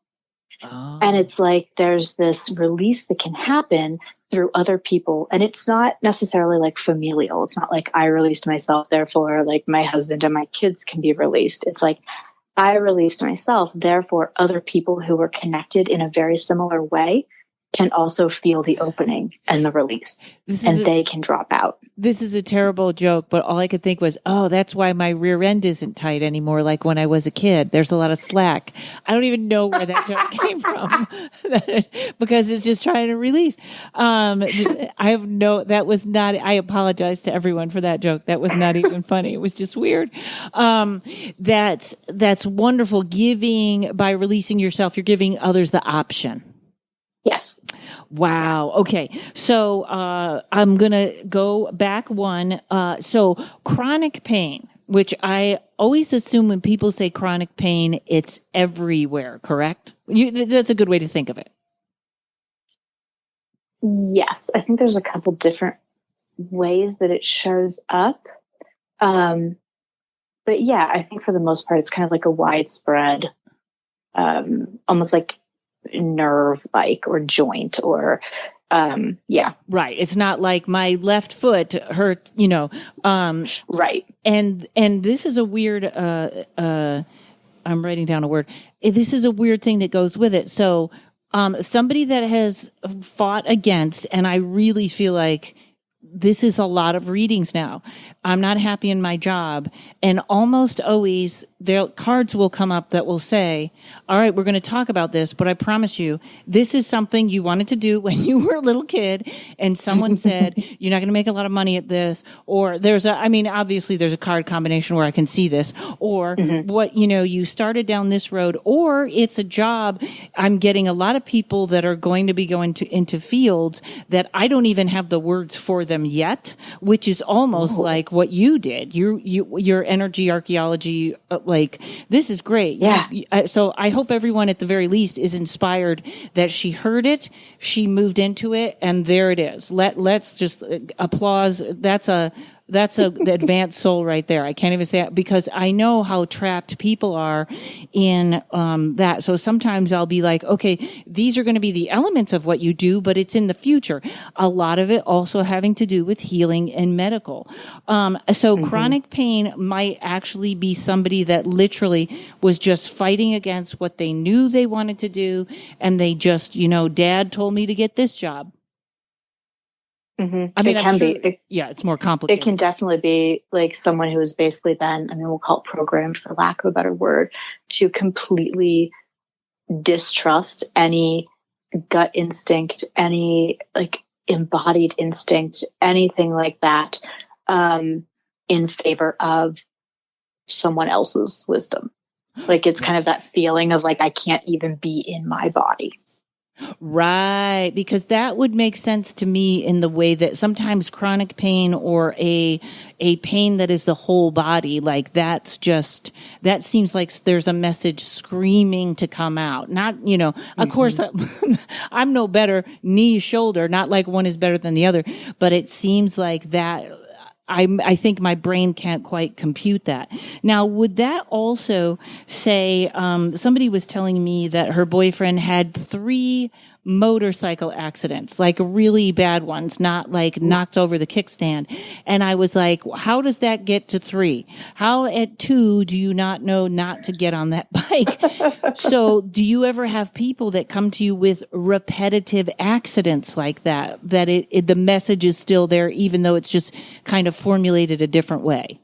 Oh. And it's like there's this release that can happen through other people. And it's not necessarily like familial. It's not like I released myself, therefore like my husband and my kids can be released. It's like I released myself, therefore other people who were connected in a very similar way can also feel the opening and the release, and they can drop out. This is a terrible joke, but all I could think was, oh, that's why my rear end isn't tight anymore. Like when I was a kid, there's a lot of slack. I don't even know where that joke came from because it's just trying to release. That was not, I apologize to everyone for that joke. That was not even funny. It was just weird. That's wonderful. By releasing yourself, you're giving others the option. Yes. Wow. Okay. So I'm going to go back one. So chronic pain, which I always assume when people say chronic pain, it's everywhere, correct? That's a good way to think of it. Yes. I think there's a couple different ways that it shows up. But yeah, I think for the most part, it's kind of like a widespread, almost like nerve like or joint or right. It's not like my left foot hurt, right. And this is a weird I'm writing down a word. This is a weird thing that goes with it. So somebody that has fought against, and I really feel like this is a lot of readings now. I'm not happy in my job. And almost always their cards will come up that will say, all right, we're going to talk about this, but I promise you, this is something you wanted to do when you were a little kid. And someone said, you're not going to make a lot of money at this. Or obviously there's a card combination where I can see this, or you started down this road, or it's a job. I'm getting a lot of people that are going to be going into fields that I don't even have the words for them yet, which is almost like what you did. Your energy archaeology, this is great. Yeah. So I hope everyone at the very least is inspired that she heard it, she moved into it, and there it is. Let's just applause. That's the advanced soul right there. I can't even say it because I know how trapped people are in that. So sometimes I'll be like, okay, these are going to be the elements of what you do, but it's in the future. A lot of it also having to do with healing and medical. Chronic pain might actually be somebody that literally was just fighting against what they knew they wanted to do. And they just, dad told me to get this job. Mm-hmm. I mean, it can be. It's more complicated. It can definitely be like someone who has basically been, we'll call it programmed for lack of a better word, to completely distrust any gut instinct, any like embodied instinct, anything like that, in favor of someone else's wisdom. Like it's kind of that feeling of like, I can't even be in my body. Right, because that would make sense to me in the way that sometimes chronic pain or a pain that is the whole body, like that seems like there's a message screaming to come out. Not, of course, I'm no better knee, shoulder, not like one is better than the other, but it seems like that. I think my brain can't quite compute that. Now, would that also say, somebody was telling me that her boyfriend had 3 motorcycle accidents, like really bad ones, not like knocked over the kickstand. And I was like, how does that get to 3? How at 2 do you not know not to get on that bike? So do you ever have people that come to you with repetitive accidents like that the message is still there, even though it's just kind of formulated a different way?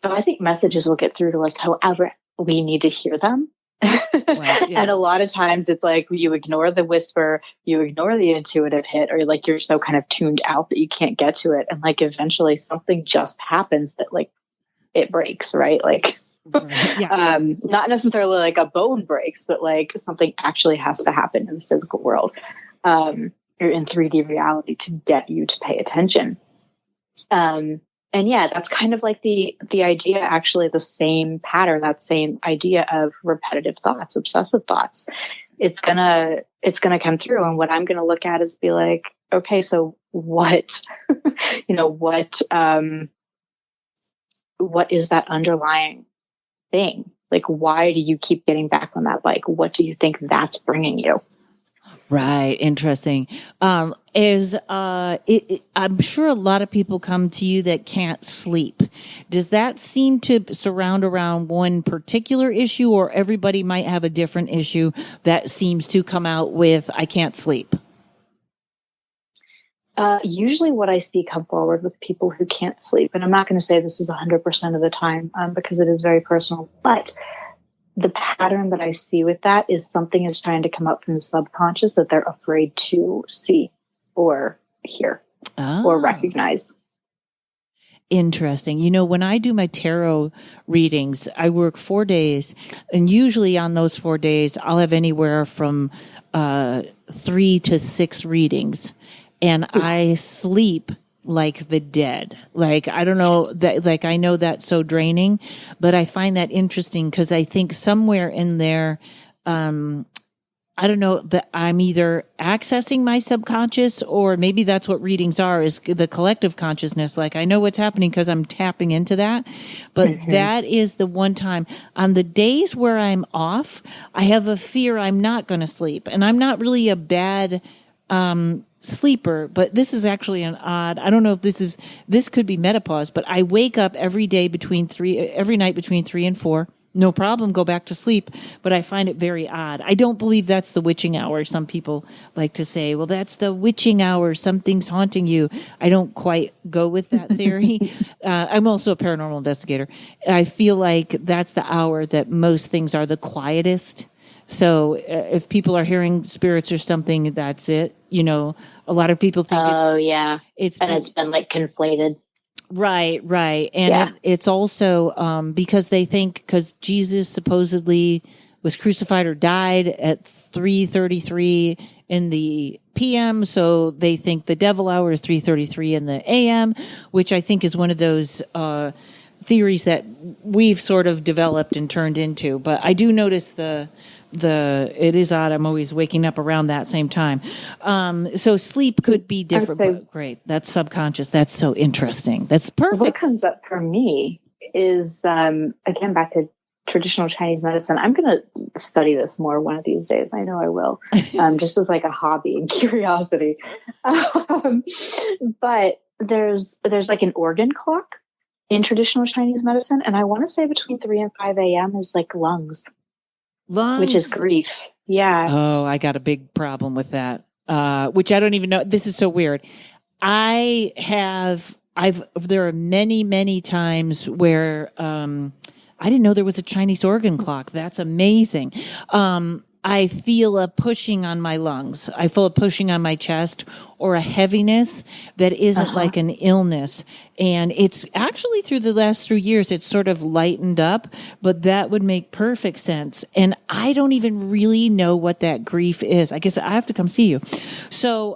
So I think messages will get through to us however we need to hear them. Well, yeah. And a lot of times it's like you ignore the whisper, you ignore the intuitive hit, or like you're so kind of tuned out that you can't get to it. And like eventually something just happens that like it breaks, right? Like yeah. Not necessarily like a bone breaks, but like something actually has to happen in the physical world, or in 3D reality to get you to pay attention. And yeah, that's kind of like the idea, actually the same pattern, that same idea of repetitive thoughts, obsessive thoughts. It's gonna come through. And what I'm going to look at is be like, okay, so what, what is that underlying thing? Like, why do you keep getting back on that bike? What do you think that's bringing you? Right. Interesting. I'm sure a lot of people come to you that can't sleep. Does that seem to surround around one particular issue, or everybody might have a different issue that seems to come out with, I can't sleep? Usually what I see come forward with people who can't sleep, and I'm not going to say this is 100% of the time because it is very personal, but the pattern that I see with that is something is trying to come up from the subconscious that they're afraid to see or hear or recognize. Interesting. When I do my tarot readings, I work 4 days, and usually on those 4 days, I'll have anywhere from 3 to 6 readings, and I sleep like the dead. Like, I don't know that, like, I know that's so draining, but I find that interesting because I think somewhere in there, I don't know, that I'm either accessing my subconscious, or maybe that's what readings are, is the collective consciousness. Like, I know what's happening because I'm tapping into that. But that is the one time on the days where I'm off, I have a fear I'm not going to sleep. And I'm not really a bad, sleeper, but this is actually an odd, I don't know if this could be menopause, but I wake up every night between 3 and 4. No problem, go back to sleep. But I find it very odd. I don't believe that's the witching hour. Some people like to say, well, that's the witching hour. Something's haunting you. I don't quite go with that theory. I'm also a paranormal investigator. I feel like that's the hour that most things are the quietest. So if people are hearing spirits or something, that's it. A lot of people think it's been like conflated. Right. And it's also because they think, because Jesus supposedly was crucified or died at 3:33 in the PM, so they think the devil hour is 3:33 in the AM, which I think is one of those theories that we've sort of developed and turned into. But I do notice it is odd. I'm always waking up around that same time. So sleep could be different. But great. That's subconscious. That's so interesting. That's perfect. What comes up for me is, again, back to traditional Chinese medicine. I'm going to study this more one of these days. I know I will, just as like a hobby and curiosity. But there's like an organ clock in traditional Chinese medicine. And I want to say between 3 and 5 a.m. is like lungs. Which is grief. Yeah. Oh, I got a big problem with that. Which I don't even know. This is so weird. There are many, many times where, I didn't know there was a Chinese organ clock. That's amazing. I feel a pushing on my lungs. I feel a pushing on my chest, or a heaviness that isn't like an illness. And it's actually through the last 3 years, it's sort of lightened up, but that would make perfect sense. And I don't even really know what that grief is. I guess I have to come see you. So,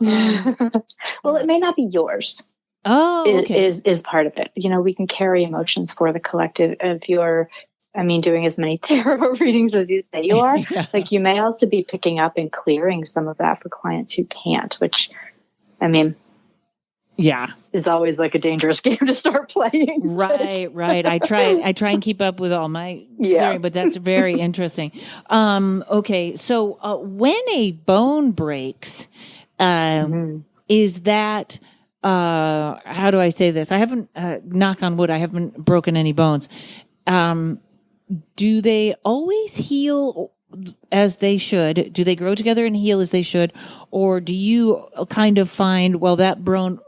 well, it may not be yours. Oh, okay. Is part of it. We can carry emotions for the collective. If you're, doing as many tarot readings as you say you are, like, you may also be picking up and clearing some of that for clients who can't, which, is always like a dangerous game to start playing. Right. I try and keep up with all my clearing, but that's very interesting. Okay. So, when a bone breaks, is that, how do I say this? I haven't, knock on wood, I haven't broken any bones. Do they always heal as they should? Do they grow together and heal as they should? Or do you kind of find, well, that bone,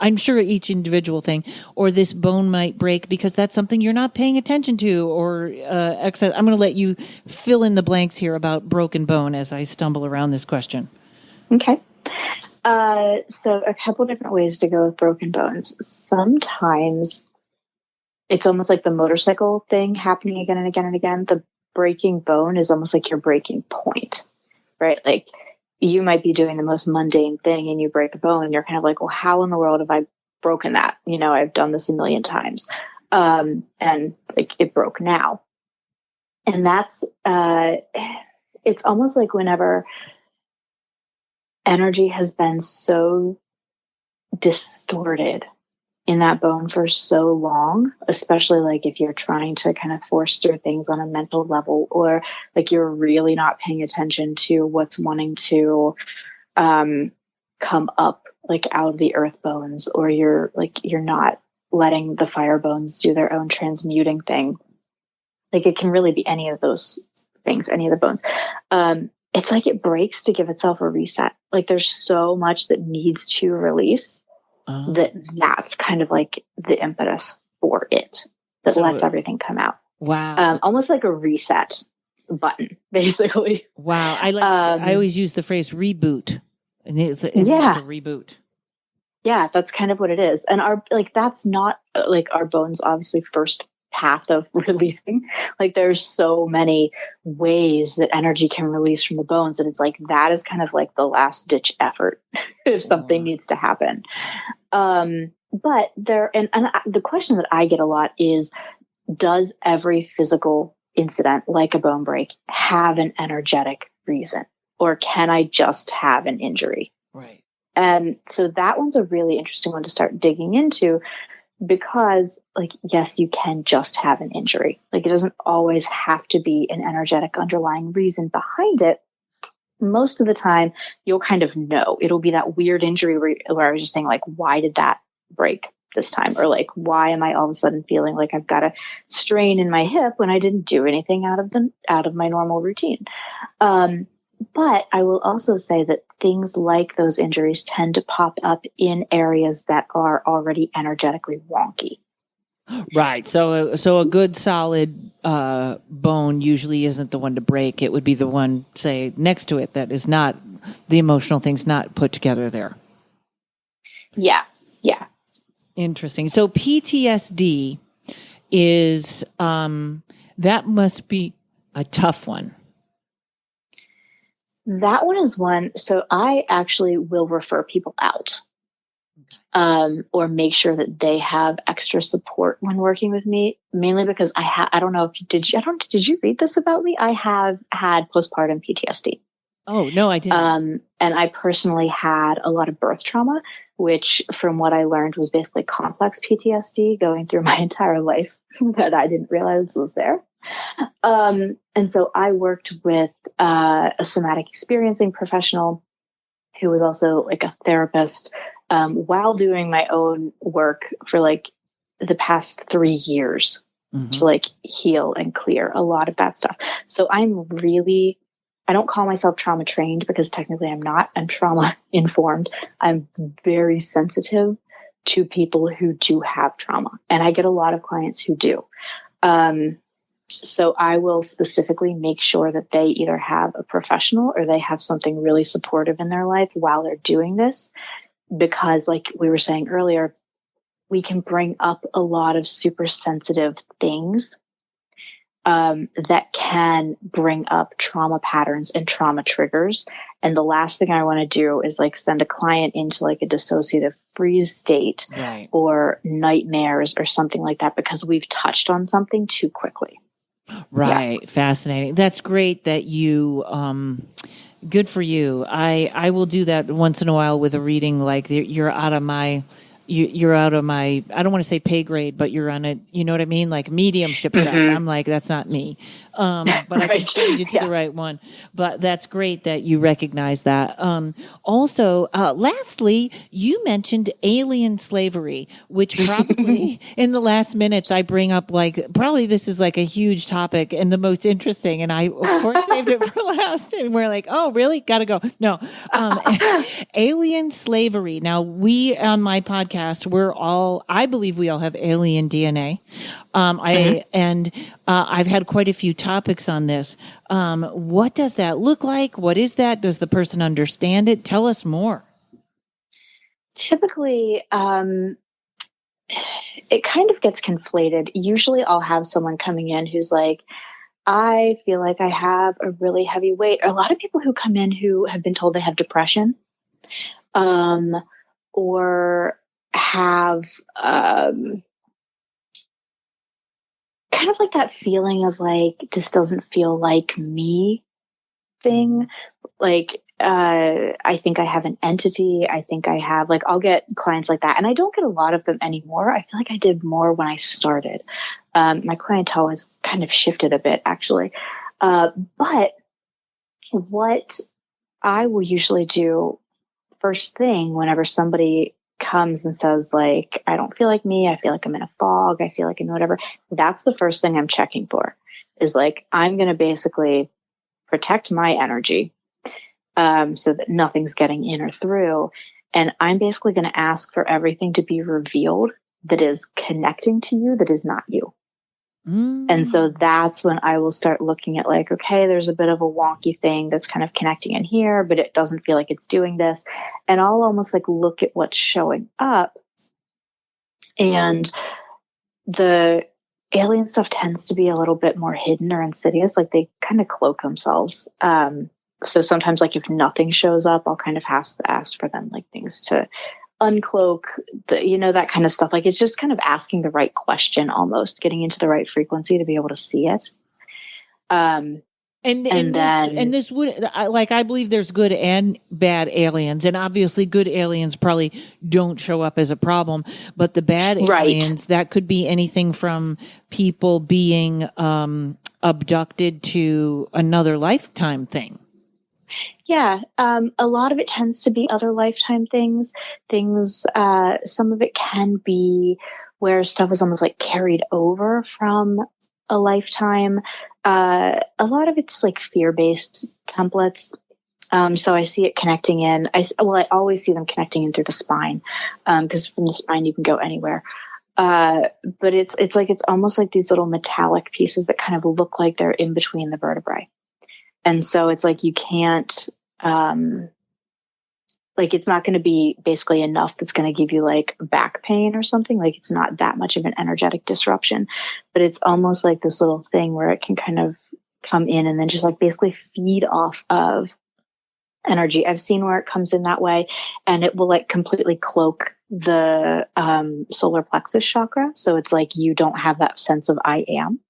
I'm sure each individual thing, or this bone might break because that's something you're not paying attention to, or excess. I'm going to let you fill in the blanks here about broken bone as I stumble around this question. Okay. So a couple different ways to go with broken bones. Sometimes it's almost like the motorcycle thing happening again and again and again. The breaking bone is almost like your breaking point, right? Like, you might be doing the most mundane thing and you break a bone and you're kind of like, well, how in the world have I broken that? I've done this a million times. And like, it broke now. And that's, it's almost like whenever energy has been so distorted in that bone for so long, especially like if you're trying to kind of force through things on a mental level, or like you're really not paying attention to what's wanting to come up like out of the earth bones, or you're not letting the fire bones do their own transmuting thing. Like it can really be any of those things, any of the bones. It's like it breaks to give itself a reset. Like there's so much that needs to release that's kind of like the impetus for it that lets everything come out. Wow. Almost like a reset button, basically. Wow. I always use the phrase reboot. And it needs to reboot. Yeah, that's kind of what it is. And that's not like our bones obviously first path of releasing. Like there's so many ways that energy can release from the bones, and it's like that is kind of like the last ditch effort if something needs to happen. But the question that I get a lot is, does every physical incident like a bone break have an energetic reason, or can I just have an injury? Right. And so that one's a really interesting one to start digging into, because like, yes, you can just have an injury. Like it doesn't always have to be an energetic underlying reason behind it. Most of the time you'll kind of know. It'll be that weird injury where I was just saying like, why did that break this time? Or like, why am I all of a sudden feeling like I've got a strain in my hip when I didn't do anything out of my normal routine? But I will also say that things like those injuries tend to pop up in areas that are already energetically wonky. Right. So a good solid bone usually isn't the one to break. It would be the one, say, next to it that is not, the emotional thing's not put together there. Yeah. Yeah. Interesting. So PTSD is, that must be a tough one. That one is one. So I actually will refer people out, or make sure that they have extra support when working with me, mainly because I don't know if did you read this about me? I have had postpartum PTSD. Oh, no, I didn't. And I personally had a lot of birth trauma, which from what I learned was basically complex PTSD going through my entire life that I didn't realize was there. And so I worked with a somatic experiencing professional who was also like a therapist, while doing my own work for like the past 3 years to like heal and clear a lot of that stuff. So I don't call myself trauma trained, because technically I'm not. I'm trauma informed. I'm very sensitive to people who do have trauma, and I get a lot of clients who do. So I will specifically make sure that they either have a professional or they have something really supportive in their life while they're doing this. Because like we were saying earlier, we can bring up a lot of super sensitive things that can bring up trauma patterns and trauma triggers. And the last thing I want to do is like send a client into like a dissociative freeze state, right, or nightmares or something like that, because we've touched on something too quickly. Right. Yeah. Fascinating. That's great that you, good for you. I will do that once in a while with a reading, like you're out of my, I don't want to say pay grade, but you're on a, you know what I mean? Like mediumship stuff. I'm like, that's not me. But I can send you to the right one. But that's great that you recognize that. Also, lastly, you mentioned alien slavery, which probably in the last minutes I bring up, like, probably this is like a huge topic and the most interesting. And I, of course, saved it for last. And we're like, oh, really? Gotta go. No. Alien slavery. Now, we on my podcast, I believe we all have alien DNA. I've had quite a few topics on this. What does that look like? What is that? Does the person understand it? Tell us more. Typically, it kind of gets conflated. Usually I'll have someone coming in who's like, I feel like I have a really heavy weight. A lot of people who come in who have been told they have depression, or have kind of like that feeling of like, this doesn't feel like me thing. Like I think I have an entity. I think I have, like, I'll get clients like that. And I don't get a lot of them anymore. I feel like I did more when I started. My clientele has kind of shifted a bit, actually. But what I will usually do first thing whenever somebody comes and says, like, I don't feel like me, I feel like I'm in a fog, I feel like I'm whatever, that's the first thing I'm checking for, is like, I'm going to basically protect my energy so that nothing's getting in or through. And I'm basically going to ask for everything to be revealed that is connecting to you, that is not you. And so that's when I will start looking at, like, okay, there's a bit of a wonky thing that's kind of connecting in here, but it doesn't feel like it's doing this. And I'll almost like look at what's showing up. And the alien stuff tends to be a little bit more hidden or insidious. Like, they kind of cloak themselves. So sometimes, like, if nothing shows up, I'll kind of have to ask for them, like, things to uncloak, that kind of stuff. Like, it's just kind of asking the right question, almost getting into the right frequency to be able to see it. And this would, like, I believe there's good and bad aliens, and obviously good aliens probably don't show up as a problem, but the bad aliens, that could be anything from people being abducted to another lifetime thing. Yeah. A lot of it tends to be other lifetime things, some of it can be where stuff is almost like carried over from a lifetime. A lot of it's like fear-based templates. So I see it connecting in. I always see them connecting in through the spine, because from the spine you can go anywhere. But it's like, it's almost like these little metallic pieces that kind of look like they're in between the vertebrae. And so it's like, you can't, like, it's not going to be basically enough that's going to give you like back pain or something. Like, it's not that much of an energetic disruption, but it's almost like this little thing where it can kind of come in and then just like basically feed off of energy. I've seen where it comes in that way, and it will like completely cloak the solar plexus chakra. So it's like, you don't have that sense of I am.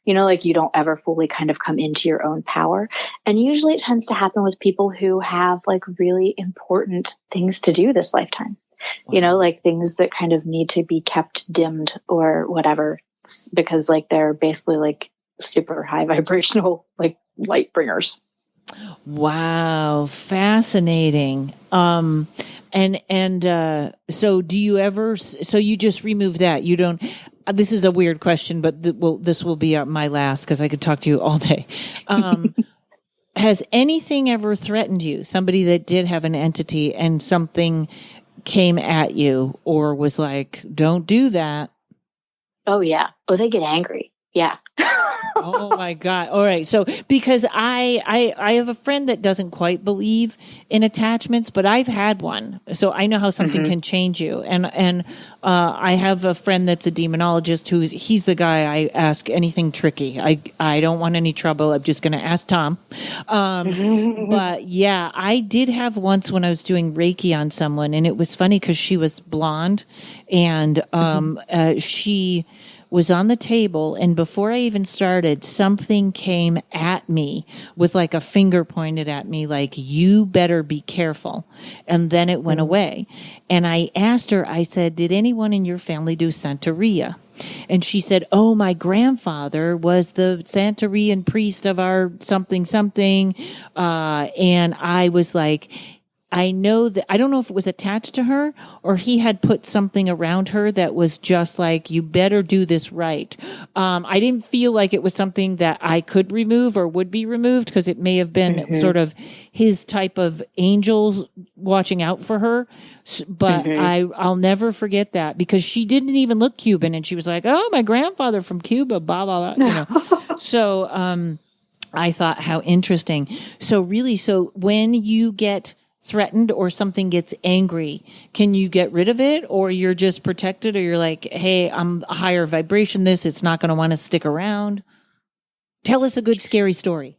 Like, you don't ever fully kind of come into your own power. And usually it tends to happen with people who have like really important things to do this lifetime, Wow. Like things that kind of need to be kept dimmed or whatever, because like they're basically like super high vibrational, like light bringers. Wow. Fascinating. So do you ever, so you just remove that? You don't, this is a weird question, but this will be my last, because I could talk to you all day. Has anything ever threatened you? Somebody that did have an entity and something came at you or was like, don't do that? Oh, yeah. Oh, they get angry. Yeah. Oh my God. All right. So because I have a friend that doesn't quite believe in attachments, but I've had one. So I know how something can change you. And I have a friend that's a demonologist he's the guy I ask anything tricky. I don't want any trouble. I'm just going to ask Tom. But yeah, I did have once when I was doing Reiki on someone, and it was funny because she was blonde, and she was on the table, and before I even started, something came at me with like a finger pointed at me, like, you better be careful. And then it went away. And I asked her, I said, did anyone in your family do Santeria? And she said, oh, my grandfather was the Santerian priest of our something. And I was like, I know that, I don't know if it was attached to her or he had put something around her that was just like, you better do this right. I didn't feel like it was something that I could remove or would be removed, because it may have been sort of his type of angels watching out for her. But I'll never forget that, because she didn't even look Cuban, and she was like, oh, my grandfather from Cuba, blah, blah, blah, So I thought, how interesting. So really, when you get threatened or something gets angry, can you get rid of it, or you're just protected, or you're like, hey, I'm a higher vibration, it's not going to want to stick around? Tell us a good scary story.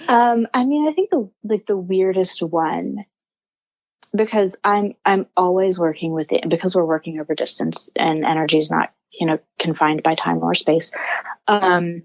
I mean, I think the weirdest one, because I'm always working with it, and because we're working over distance and energy is not, confined by time or space. I'm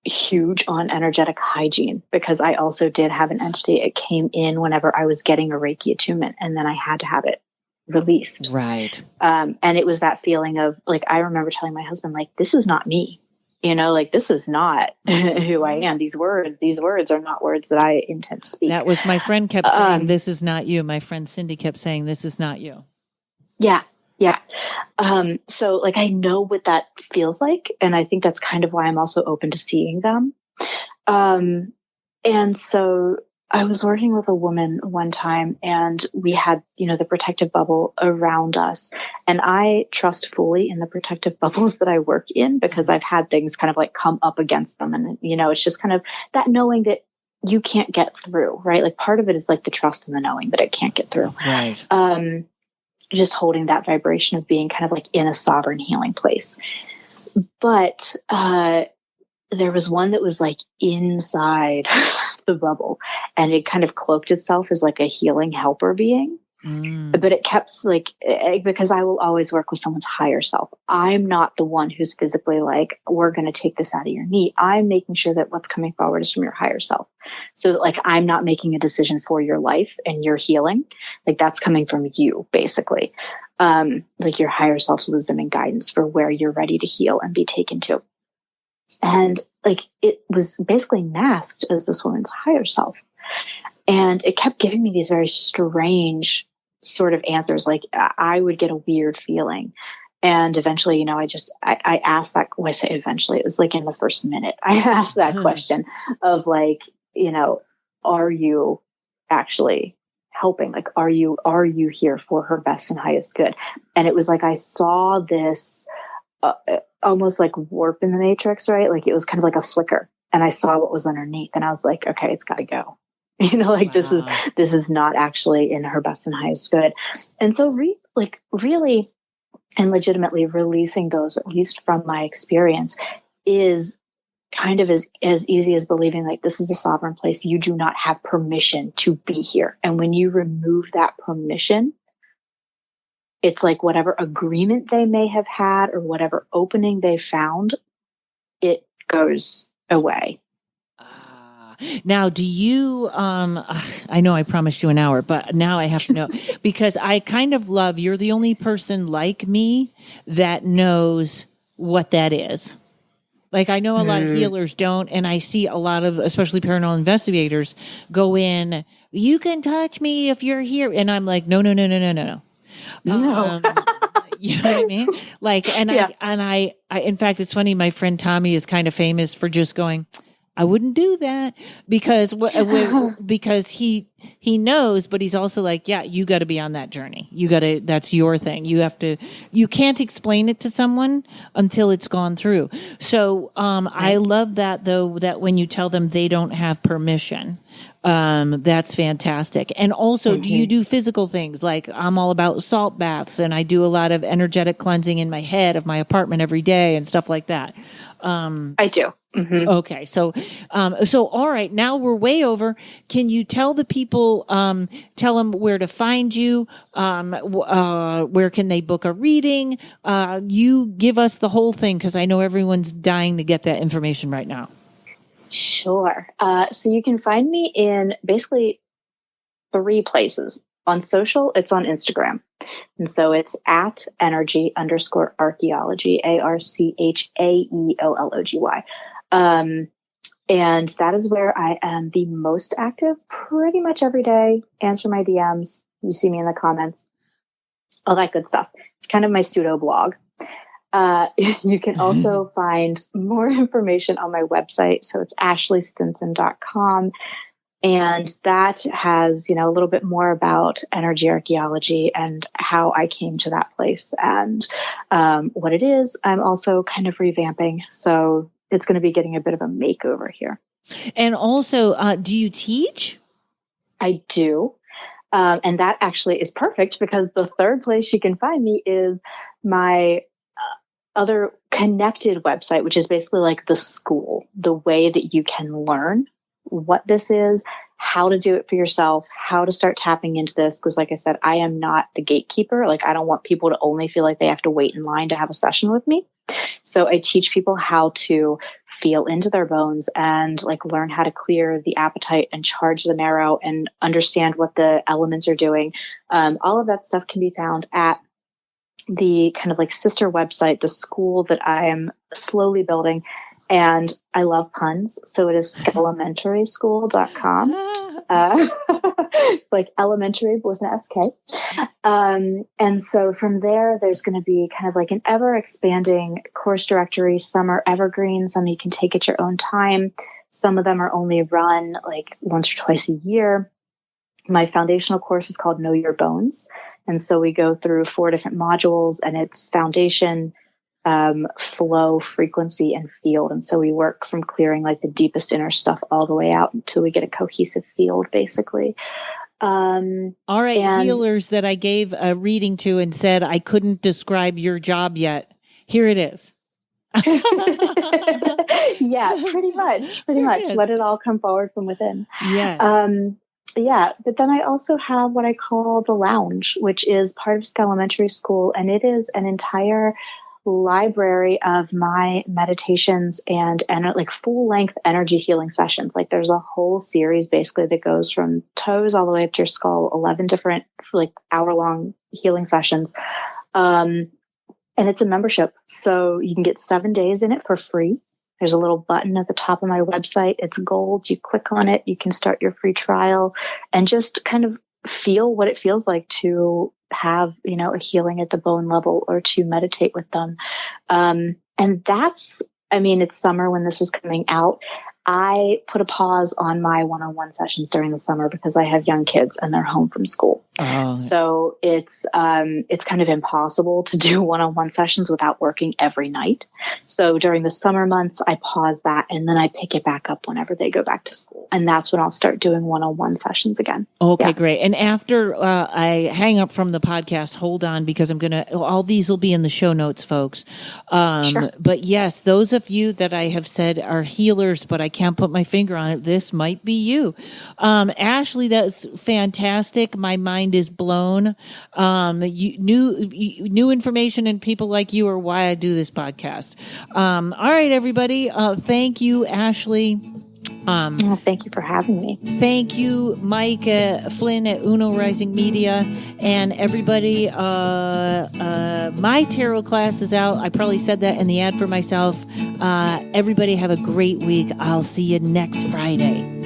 huge on energetic hygiene because I also did have an entity. It came in whenever I was getting a Reiki attunement, and then I had to have it released. Right. And it was that feeling of like, I remember telling my husband, like, this is not me, like, this is not who I am. These words are not words that I intend to speak. That was my friend kept saying, this is not you. My friend Cindy kept saying, this is not you. Yeah. Yeah. So like, I know what that feels like. And I think that's kind of why I'm also open to seeing them. And so I was working with a woman one time, and we had, the protective bubble around us. And I trust fully in the protective bubbles that I work in because I've had things kind of like come up against them. And, it's just kind of that knowing that you can't get through, right? Like part of it is like the trust and the knowing that it can't get through. Right. Just holding that vibration of being kind of like in a sovereign healing place. But there was one that was like inside the bubble, and it kind of cloaked itself as like a healing helper being. But it kept like, because I will always work with someone's higher self. I'm not the one who's physically like, we're going to take this out of your knee. I'm making sure that what's coming forward is from your higher self. So that, like, I'm not making a decision for your life and your healing. Like that's coming from you, basically. Like your higher self's wisdom and guidance for where you're ready to heal and be taken to. And like, it was basically masked as this woman's higher self. And it kept giving me these very strange sort of answers. Like I would get a weird feeling. And eventually, I asked that, when I say eventually, it was like in the first minute, I asked that question of like, are you actually helping? Like, are you here for her best and highest good? And it was like, I saw this almost like warp in the matrix, right? Like it was kind of like a flicker, and I saw what was underneath, and I was like, okay, it's got to go. Like wow. This is not actually in her best and highest good. And so really and legitimately releasing those, at least from my experience, is kind of as easy as believing like this is a sovereign place. You do not have permission to be here. And when you remove that permission, it's like whatever agreement they may have had or whatever opening they found, it goes away. Now, do you, I know I promised you an hour, but now I have to know, because I kind of love, you're the only person like me that knows what that is. Like I know a lot of healers don't, and I see a lot of, especially paranormal investigators, go in, you can touch me if you're here. And I'm like, no. No. You know what I mean? Like, and yeah. I, in fact, it's funny. My friend Tommy is kind of famous for just going, I wouldn't do that because he knows, but he's also like, yeah, you got to be on that journey. That's your thing. You can't explain it to someone until it's gone through. So, I love that though, that when you tell them they don't have permission, that's fantastic. And also, do you do physical things? Like I'm all about salt baths, and I do a lot of energetic cleansing in my head of my apartment every day and stuff like that. I do. Mm-hmm. Okay. So all right, now we're way over. Can you tell the people, tell them where to find you? Where can they book a reading? You give us the whole thing, because I know everyone's dying to get that information right now. Sure. So you can find me in basically 3 places. On social, it's on Instagram. And so it's at energy_archeology, ARCHAEOLOGY. And that is where I am the most active pretty much every day. Answer my DMs. You see me in the comments, all that good stuff. It's kind of my pseudo blog. You can also find more information on my website. So it's ashleystinson.com. And that has, a little bit more about energy archaeology and how I came to that place and what it is. I'm also kind of revamping. So it's going to be getting a bit of a makeover here. And also, do you teach? I do. And that actually is perfect, because the 3rd place you can find me is my other connected website, which is basically like the school, the way that you can learn what this is, how to do it for yourself, how to start tapping into this. Because like I said, I am not the gatekeeper. Like I don't want people to only feel like they have to wait in line to have a session with me. So I teach people how to feel into their bones and like learn how to clear the appetite and charge the marrow and understand what the elements are doing. All of that stuff can be found at the kind of like sister website, the school that I am slowly building. And I love puns. So it is scalamentarySchool.com. It's like elementary, but with an SK. And so from there, there's going to be kind of like an ever expanding course directory. Some are evergreen, some you can take at your own time. Some of them are only run like once or twice a year. My foundational course is called Know Your Bones. And so we go through 4 different modules, and it's foundation, flow, frequency, and field. And so we work from clearing like the deepest inner stuff all the way out until we get a cohesive field, basically. All right, healers that I gave a reading to and said I couldn't describe your job yet. Here it is. Yeah, pretty much. Let it all come forward from within. Yes. Yeah, but then I also have what I call the lounge, which is part of Elementary School, and it is an entire library of my meditations and like full length energy healing sessions. Like there's a whole series basically that goes from toes all the way up to your skull, 11 different like hour-long healing sessions. And it's a membership. So you can get 7 days in it for free. There's a little button at the top of my website. It's gold. You click on it. You can start your free trial and just kind of feel what it feels like to have, a healing at the bone level or to meditate with them. And that's, it's summer when this is coming out. I put a pause on my one-on-one sessions during the summer because I have young kids and they're home from school. Oh. So it's kind of impossible to do one-on-one sessions without working every night. So during the summer months, I pause that and then I pick it back up whenever they go back to school. And that's when I'll start doing one-on-one sessions again. Okay, great. And after I hang up from the podcast, hold on, because all these will be in the show notes, folks. Sure. But yes, those of you that I have said are healers, but I can't put my finger on it, this might be you. Ashley, that's fantastic. My mind is blown. New information and people like you are why I do this podcast. All right, everybody. Thank you, Ashley. Thank you for having me. Thank you, Mike Flynn at Uno Rising Media, and everybody. My tarot class is out. I probably said that in the ad for myself. Everybody have a great week. I'll see you next Friday.